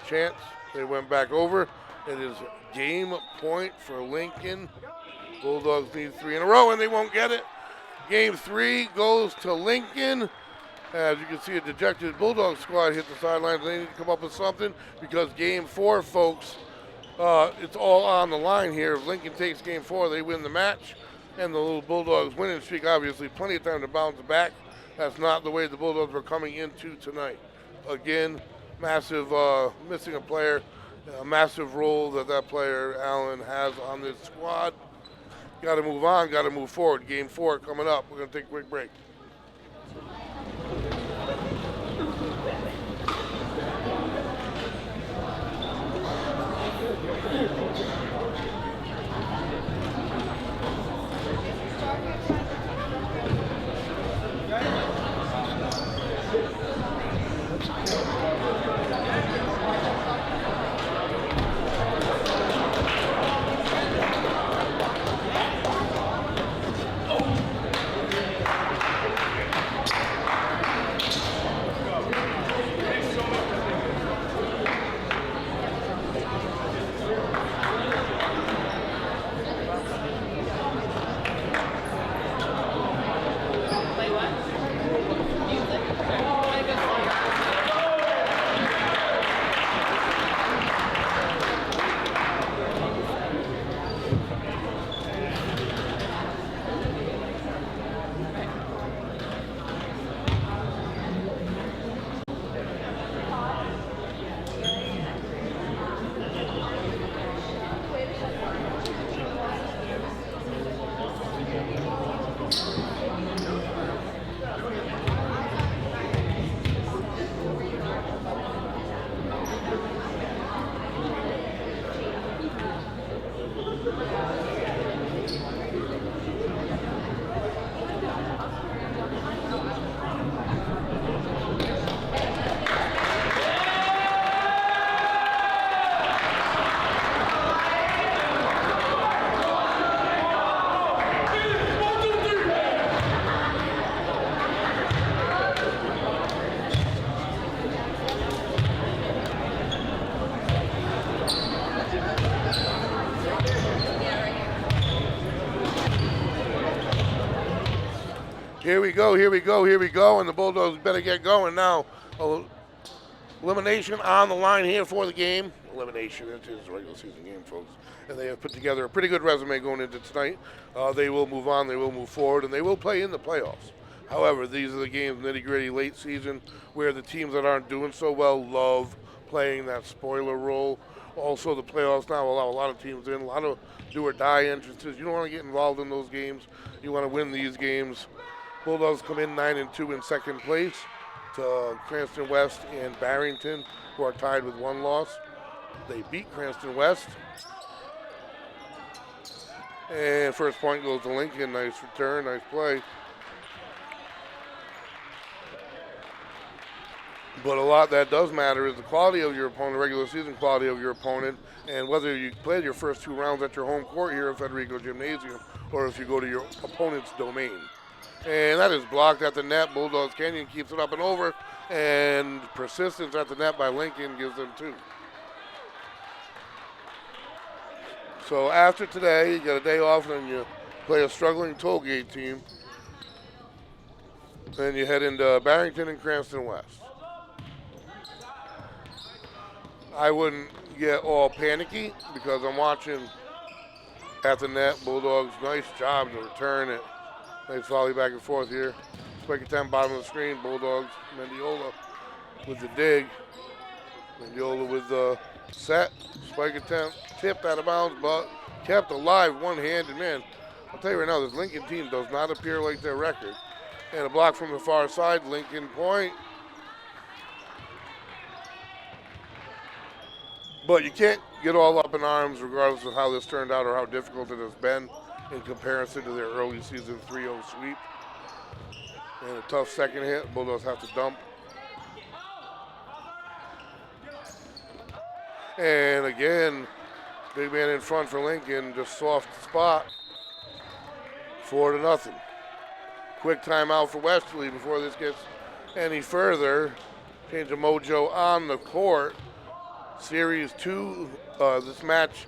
Speaker 1: chance. They went back over. It is game point for Lincoln. Bulldogs need 3 in a row, and they won't get it. Game 3 goes to Lincoln. As you can see, a dejected Bulldog squad hit the sidelines. They need to come up with something because game 4, folks, it's all on the line here. If Lincoln takes game 4, they win the match. And the little Bulldogs winning streak, obviously, plenty of time to bounce back. That's not the way the Bulldogs were coming into tonight. Again, massive missing a player, a massive role that player Allen has on this squad. Got to move on, got to move forward. Game 4 coming up. We're going to take a quick break. Here we go, here we go, here we go, and the Bulldogs better get going now. Elimination on the line here for the game. Elimination, it is a regular season game, folks. And they have put together a pretty good resume going into tonight. They will move on, they will move forward, and they will play in the playoffs. However, these are the games, nitty-gritty late season, where the teams that aren't doing so well love playing that spoiler role. Also, the playoffs now allow a lot of teams in, a lot of do-or-die entrances. You don't want to get involved in those games. You want to win these games. Bulldogs come in 9-2 in second place to Cranston West and Barrington, who are tied with one loss. They beat Cranston West. And first point goes to Lincoln. Nice return, nice play. But a lot that does matter is the quality of your opponent, regular season quality of your opponent, and whether you played your first 2 rounds at your home court here at Federico Gymnasium or if you go to your opponent's domain. And that is blocked at the net. Bulldogs Canyon keeps it up and over, and persistence at the net by Lincoln gives them 2. So after today, you get a day off and you play a struggling Tollgate team. Then you head into Barrington and Cranston West. I wouldn't get all panicky because I'm watching at the net. Bulldogs, nice job to return it. Nice volley back and forth here. Spike attempt, bottom of the screen. Bulldogs, Mendiola with the dig. Mendiola with the set. Spike attempt, tipped out of bounds, but kept alive one-handed. Man, I'll tell you right now, this Lincoln team does not appear like their record. And a block from the far side, Lincoln point. But you can't get all up in arms regardless of how this turned out or how difficult it has been in comparison to their early season 3-0 sweep. And a tough second hit. Bulldogs have to dump. And again, big man in front for Lincoln, just soft spot. 4-0. Quick timeout for Westerly before this gets any further. Change of mojo on the court. Series 2, this match,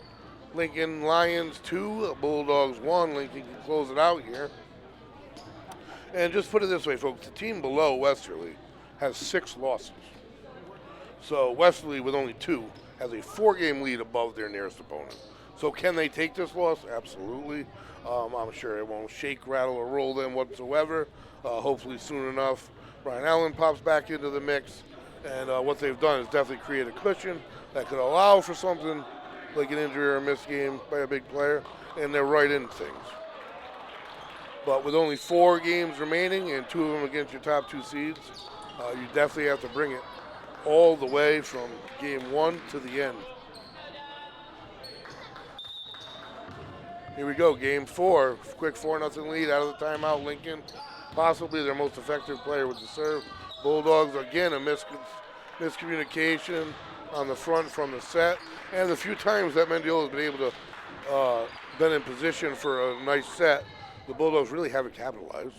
Speaker 1: Lincoln Lions 2, Bulldogs 1. Lincoln can close it out here. And just put it this way, folks, the team below Westerly has 6 losses. So Westerly, with only 2, has a 4-game lead above their nearest opponent. So can they take this loss? Absolutely. I'm sure it won't shake, rattle, or roll them whatsoever. Hopefully soon enough, Brian Allen pops back into the mix. And what they've done is definitely create a cushion that could allow for something like an injury or a missed game by a big player, and they're right in things. But with only 4 games remaining and 2 of them against your top 2 seeds, you definitely have to bring it all the way from game 1 to the end. Here we go, game 4. Quick 4-0 lead out of the timeout. Lincoln, possibly their most effective player with the serve. Bulldogs, again, a miscommunication on the front from the set. And the few times that Mendiola has been able to been in position for a nice set, the Bulldogs really haven't capitalized.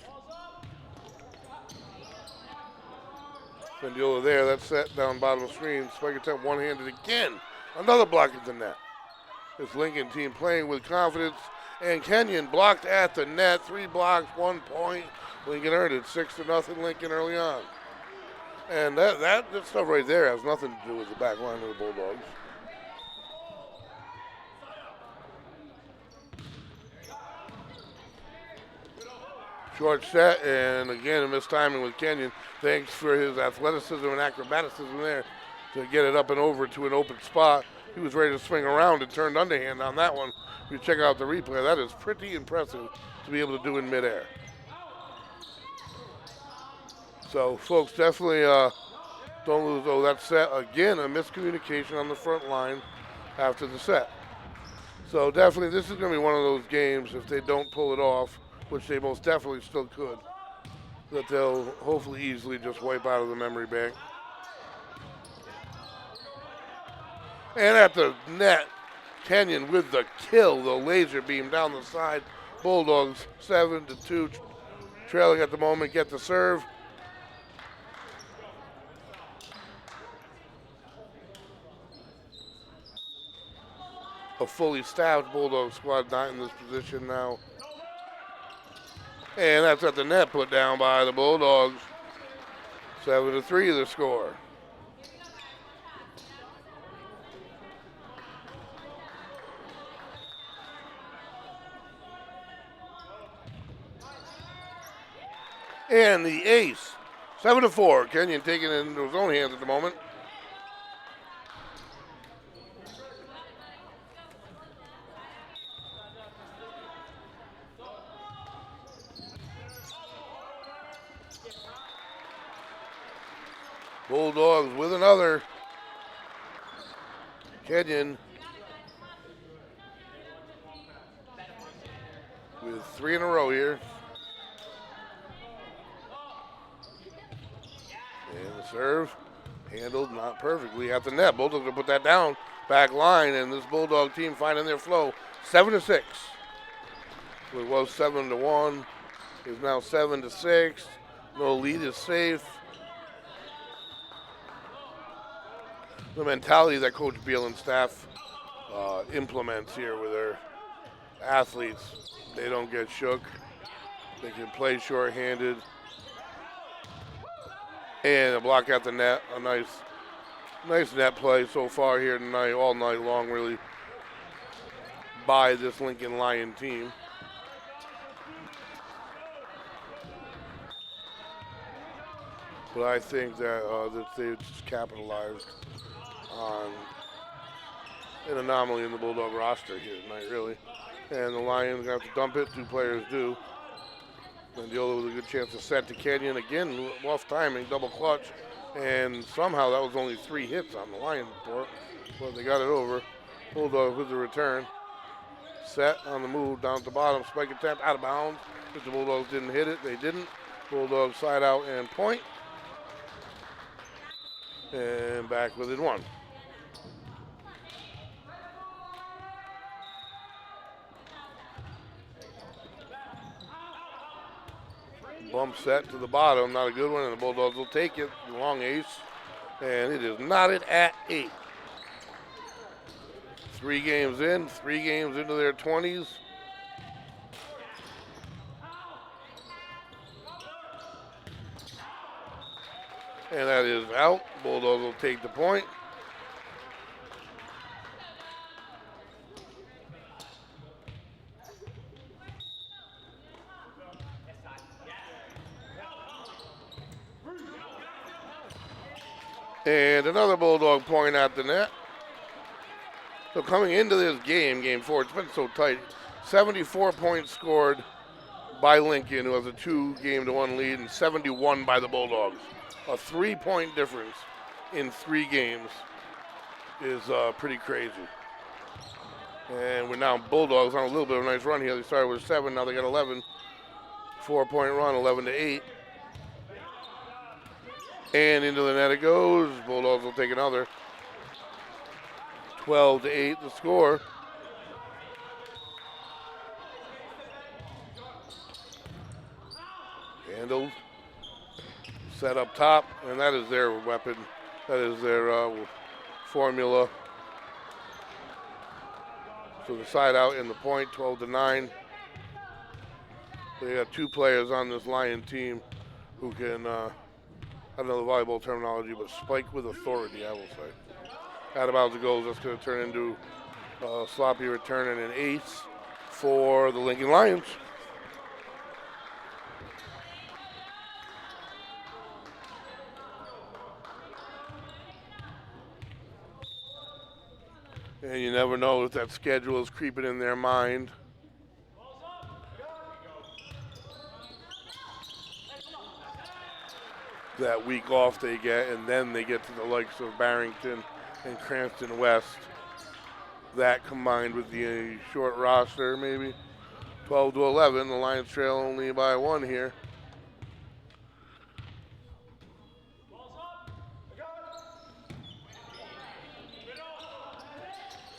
Speaker 1: Mendiola there, that's set down bottom of the screen. Spike attempt one-handed again. Another block at the net. This Lincoln team playing with confidence. And Kenyon blocked at the net. 3 blocks, 1 point. Lincoln earned it 6-0 Lincoln early on. And that stuff right there has nothing to do with the back line of the Bulldogs. Short set, and again a missed timing with Kenyon. Thanks for his athleticism and acrobaticism there to get it up and over to an open spot. He was ready to swing around and turned underhand on that one. If you check out the replay, that is pretty impressive to be able to do in midair. So, folks, definitely don't lose. Oh, that set, again, a miscommunication on the front line after the set. So, definitely, this is going to be one of those games, if they don't pull it off, which they most definitely still could, that they'll hopefully easily just wipe out of the memory bank. And at the net, Kenyon with the kill, the laser beam down the side. Bulldogs 7-2, trailing at the moment, get the serve. A fully staffed Bulldog squad not in this position now. And that's at the net, put down by the Bulldogs. 7-3 the score. And the ace, 7-4. Kenyon taking it into his own hands at the moment. Bulldogs with another. Kenyon with 3 in a row here. And the serve handled not perfectly at the net. Bulldogs will put that down. Back line, and this Bulldog team finding their flow. 7-6. It was 7-1. It's now 7-6. No lead is safe. The mentality that Coach Beal and staff implements here with their athletes. They don't get shook. They can play shorthanded. And a block at the net. A nice net play so far here tonight, all night long, really, by this Lincoln Lion team. But I think that they just capitalized on an anomaly in the Bulldog roster here tonight, really. And the Lions have to dump it. 2 players do. Mendiola with a good chance to set to Kenyon. Again, rough timing, double clutch. And somehow that was only 3 hits on the Lions report. But they got it over. Bulldog with the return. Set on the move down at the bottom. Spike attempt out of bounds. If the Bulldogs didn't hit it, they didn't. Bulldogs side out and point. And back within 1. Bump set to the bottom, not a good one, and the Bulldogs will take it. Long ace, and it is knotted at 8. 3 games in, 3 games into their 20s. And that is out. Bulldogs will take the point. And another Bulldog point at the net. So coming into this game, game 4, it's been so tight. 74 points scored by Lincoln, who has a 2-game-to-1 lead, and 71 by the Bulldogs. A 3-point difference in 3 games is pretty crazy. And we're now Bulldogs on a little bit of a nice run here. They started with 7, now they got 11. 4-point run, 11-8. And into the net it goes. Bulldogs will take another. 12-8 the score. Handled. Set up top, and that is their weapon. That is their formula. So the side out in the point, 12-9. They got 2 players on this Lion team who can, I don't know the volleyball terminology, but spike with authority, I will say. Out of bounds it goes. That's going to turn into a sloppy return and an ace for the Lincoln Lions. And you never know if that schedule is creeping in their mind. That week off they get, and then they get to the likes of Barrington and Cranston West. That combined with the short roster, maybe 12-11. The Lions trail only by 1 here.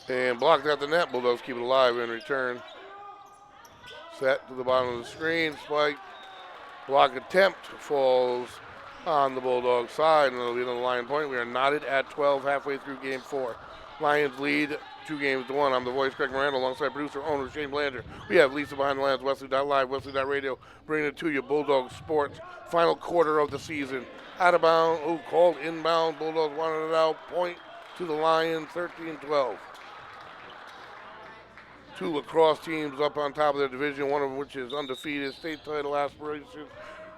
Speaker 1: And blocked at the net. Bulldogs keep it alive in return. Set to the bottom of the screen. Spike. Block attempt falls on the Bulldog side, and it'll be another Lion point. We are knotted at 12 halfway through game 4. Lions lead 2-1. I'm the voice, Craig Miranda, alongside producer, owner, Shane Blander. We have Lisa behind the lines, Westerly.live, Westerly.radio, bringing it to you. Bulldog Sports, final quarter of the season. Out of bounds, called inbound. Bulldogs wanted it out. Point to the Lions, 13-12. 2 lacrosse teams up on top of their division, one of which is undefeated, state title aspirations.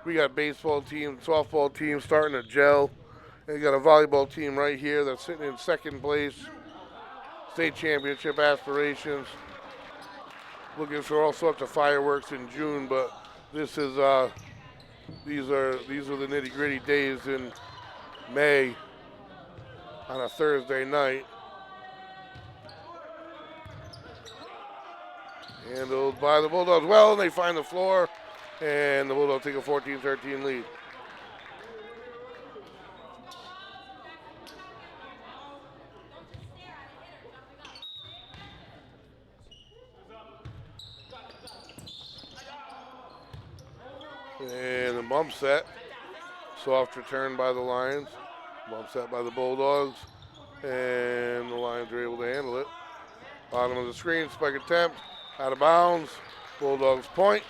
Speaker 1: We got baseball team, softball team starting to gel. And you got a volleyball team right here that's sitting in 2nd place. State championship aspirations. Looking for all sorts of fireworks in June, but this is these are the nitty-gritty days in May on a Thursday night. Handled by the Bulldogs well, and they find the floor, and the Bulldogs take a 14-13 lead. And the bump set, soft return by the Lions, bump set by the Bulldogs, and the Lions are able to handle it. Bottom of the screen, spike attempt. Out of bounds, Bulldogs point,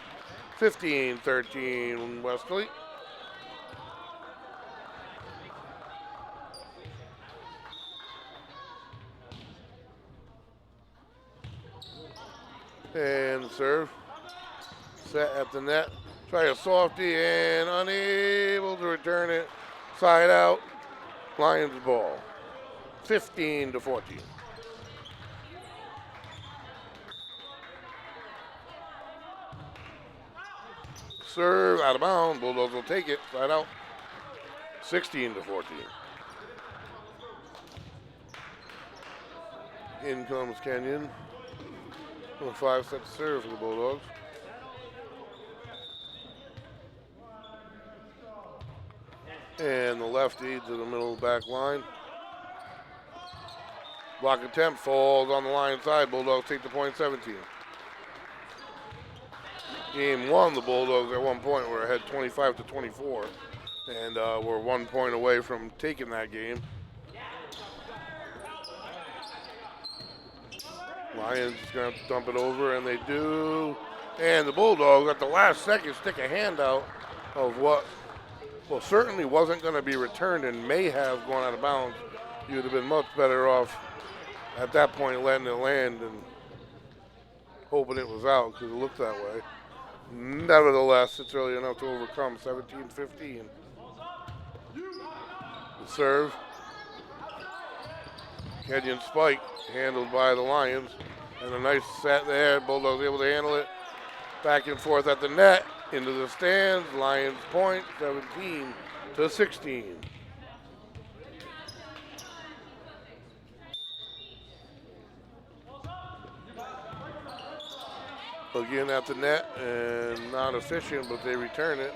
Speaker 1: 15-13 Westerly. And the serve, set at the net, try a softie and unable to return it. Side out, Lions ball, 15-14. Serve out of bounds. Bulldogs will take it. Side out. 16-14. In comes Kenyon. 5 set to serve for the Bulldogs. And the lefty to the middle back line. Block attempt falls on the Lions side. Bulldogs take the point, 17. Game 1, the Bulldogs at one point were ahead 25-24, and we're 1 point away from taking that game. Lions is going to have to dump it over, and they do. And the Bulldogs at the last second stick a hand out of what, well, certainly wasn't going to be returned and may have gone out of bounds. You would have been much better off at that point letting it land and hoping it was out because it looked that way. Nevertheless, it's early enough to overcome, 17-15. The serve, Kenyon spike handled by the Lions. And a nice set there. Bulldogs able to handle it. Back and forth at the net. Into the stands. Lions point 17-16. Again at the net and not efficient, but they return it.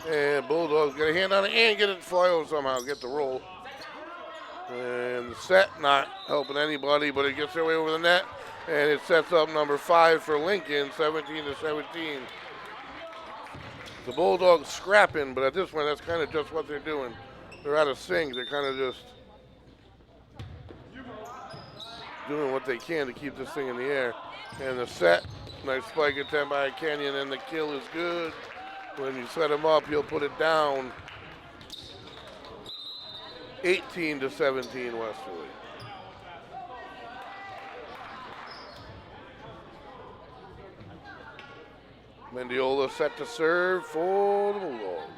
Speaker 1: And Bulldogs get a hand on it and get it to fly over somehow, get the roll. And the set not helping anybody, but it gets their way over the net. And it sets up number 5 for Lincoln, 17-17. The Bulldogs scrapping, but at this point, that's kind of just what they're doing. They're out of sync. They're kind of just doing what they can to keep this thing in the air. And the set, nice spike attempt by Kenyon, and the kill is good. When you set him up, he'll put it down 18-17 Westerly. Mendiola set to serve for the Bulldogs.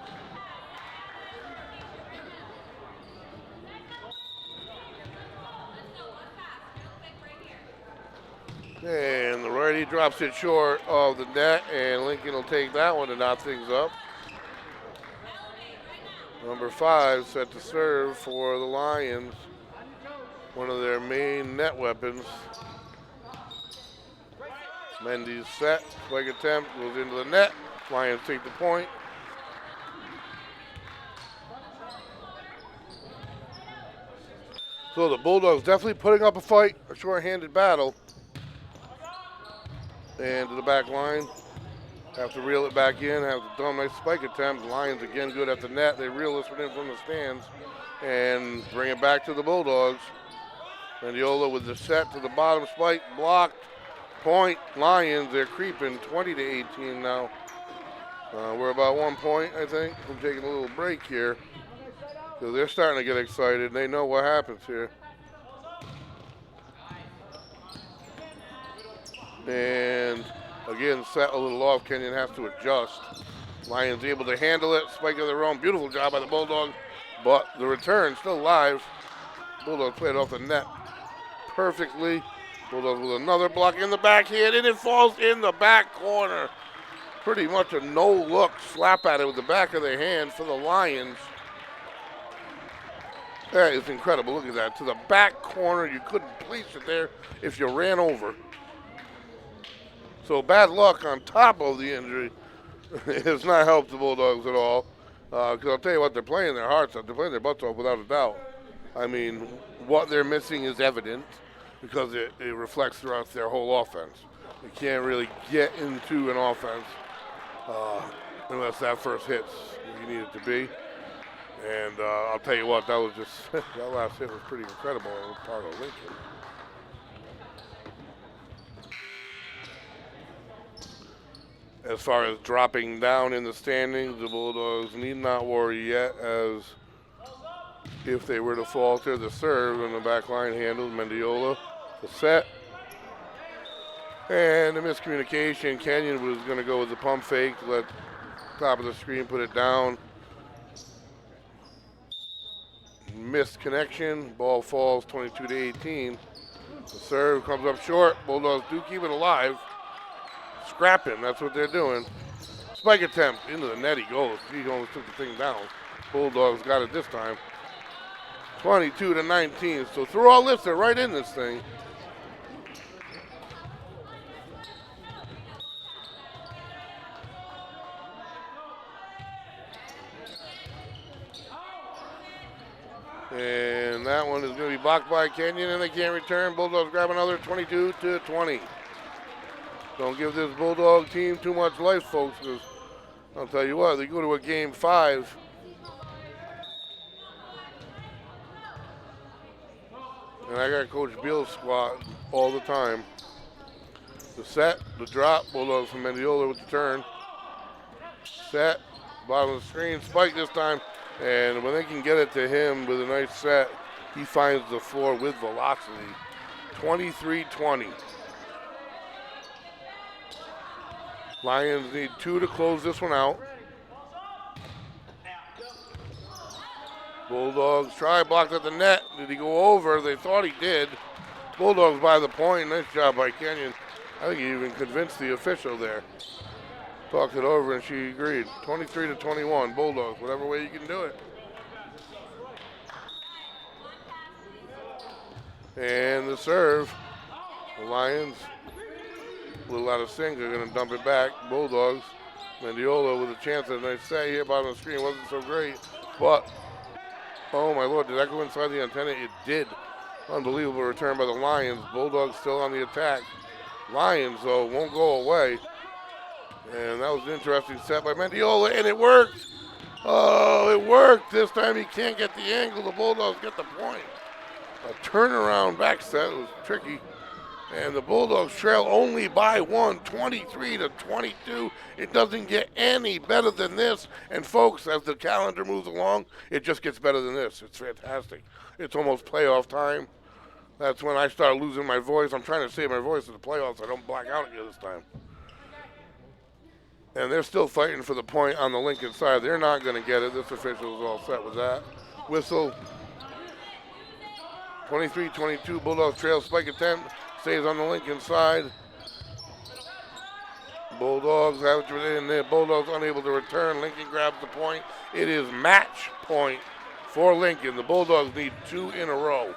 Speaker 1: And the righty drops it short of the net, and Lincoln will take that one to knot things up. Number 5 set to serve for the Lions, one of their main net weapons. Mendy's set, spike attempt, goes into the net. Lions take the point. So the Bulldogs definitely putting up a fight, a short-handed battle. And to the back line. Have to reel it back in, have to dumb nice spike attempt. Lions again good at the net. They reel this one in from the stands and bring it back to the Bulldogs. Mendiola with the set to the bottom spike, blocked. Point, Lions, they're creeping 20-18 now. We're about 1 point, I think. I'm taking a little break here. So they're starting to get excited. They know what happens here. And again, set a little off. Kenyon has to adjust. Lions able to handle it. Spike of their own. Beautiful job by the Bulldogs. But the return still live. Bulldogs played off the net perfectly. Bulldogs with another block in the backhand, and it falls in the back corner. Pretty much a no-look slap at it with the back of their hand for the Lions. That is incredible. Look at that. To the back corner. You couldn't place it there if you ran over. So bad luck on top of the injury has not helped the Bulldogs at all. Because I'll tell you what, they're playing their hearts out. They're playing their butts off without a doubt. I mean, what they're missing is evident because it reflects throughout their whole offense. You can't really get into an offense unless that first hit's where you need it to be. And I'll tell you what, that was just, that last hit was pretty incredible on the part of Lincoln. As far as dropping down in the standings, the Bulldogs need not worry yet, as if they were to falter, the serve on the back line handled. Mendiola, the set. And the miscommunication. Kenyon was going to go with the pump fake to let top of the screen put it down. Missed connection. Ball falls 22-18. The serve comes up short. Bulldogs do keep it alive. Scrapping, that's what they're doing. Spike attempt into the net, he goes. He almost took the thing down. Bulldogs got it this time. 22-19. So through all this, they're right in this thing. And that one is going to be blocked by Kenyon, and they can't return. Bulldogs grab another 22-20. Don't give this Bulldog team too much life, folks, because I'll tell you what, they go to a game 5. And I got Coach Beal's squad all the time. The set, the drop, Bulldogs from Mendiola with the turn. Set, bottom of the screen, spike this time. And when they can get it to him with a nice set, he finds the floor with velocity. 23-20. Lions need 2 to close this one out. Bulldogs try, blocked at the net. Did he go over? They thought he did. Bulldogs by the point. Nice job by Kenyon. I think he even convinced the official there. Talked it over and she agreed. 23-21, Bulldogs, whatever way you can do it. And the serve. The Lions, a little out of sync, they're going to dump it back. Bulldogs. Mendiola with a chance, as I say here bottom of the screen, wasn't so great. But, oh my Lord, did that go inside the antenna? It did. Unbelievable return by the Lions. Bulldogs still on the attack. Lions, though, won't go away. And that was an interesting set by Mendiola, and it worked. Oh, it worked. This time he can't get the angle. The Bulldogs get the point. A turnaround back set was tricky. And the Bulldogs trail only by one, 23-22. It doesn't get any better than this. And folks, as the calendar moves along, it just gets better than this. It's fantastic. It's almost playoff time. That's when I start losing my voice. I'm trying to save my voice in the playoffs. I don't black out again this time. And they're still fighting for the point on the Lincoln side. They're not going to get it. This official is all set with that. Whistle. 23-22, Bulldogs trail, spike attempt. Stays on the Lincoln side. Bulldogs have it in there. Bulldogs unable to return. Lincoln grabs the point. It is match point for Lincoln. The Bulldogs need 2 in a row.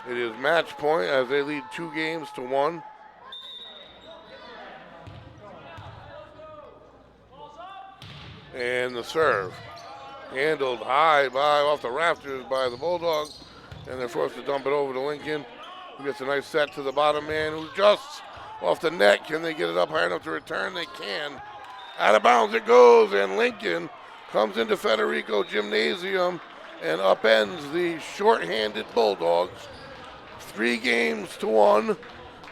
Speaker 1: It is match point as they lead 2 games to 1. And the serve. Handled high off the rafters by the Bulldogs. And they're forced to dump it over to Lincoln. Who gets a nice set to the bottom man who just off the net. Can they get it up high enough to return? They can. Out of bounds it goes, and Lincoln comes into Federico Gymnasium and upends the short-handed Bulldogs. 3 games to 1.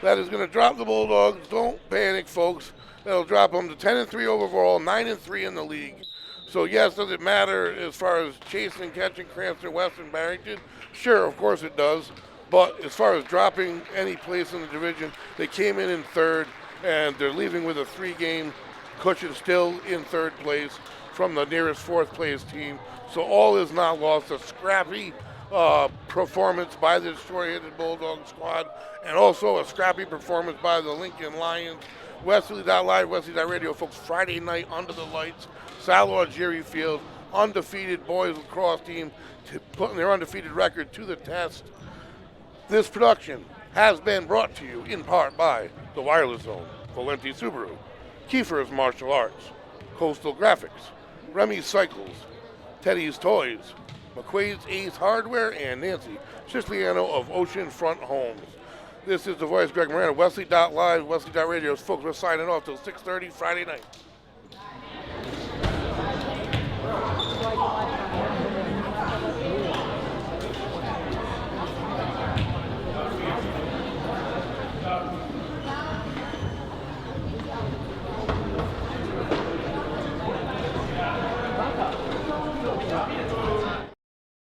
Speaker 1: That is going to drop the Bulldogs. Don't panic, folks. That'll drop them to 10-3 overall, 9-3 in the league. So yes, does it matter as far as chasing, catching Cranston, Western, Barrington? Sure, of course it does. But as far as dropping any place in the division, they came in 3rd, and they're leaving with a 3-game cushion still in 3rd place from the nearest 4th place team. So all is not lost. A scrappy performance by this short-handed Bulldog squad, and also a scrappy performance by the Lincoln Lions. Westerly.live, Westerly.radio, folks, Friday night under the lights. Salo Algieri Field, undefeated boys lacrosse team putting their undefeated record to the test. This production has been brought to you in part by The Wireless Zone, Valenti Subaru, Kiefer's Martial Arts, Coastal Graphics, Remy's Cycles, Teddy's Toys, McQuaid's Ace Hardware, and Nancy Siciliano of Oceanfront Homes. This is the voice, Greg Moran, Westerly.live, Westerly.radio. Folks, we're signing off till 6:30 Friday night.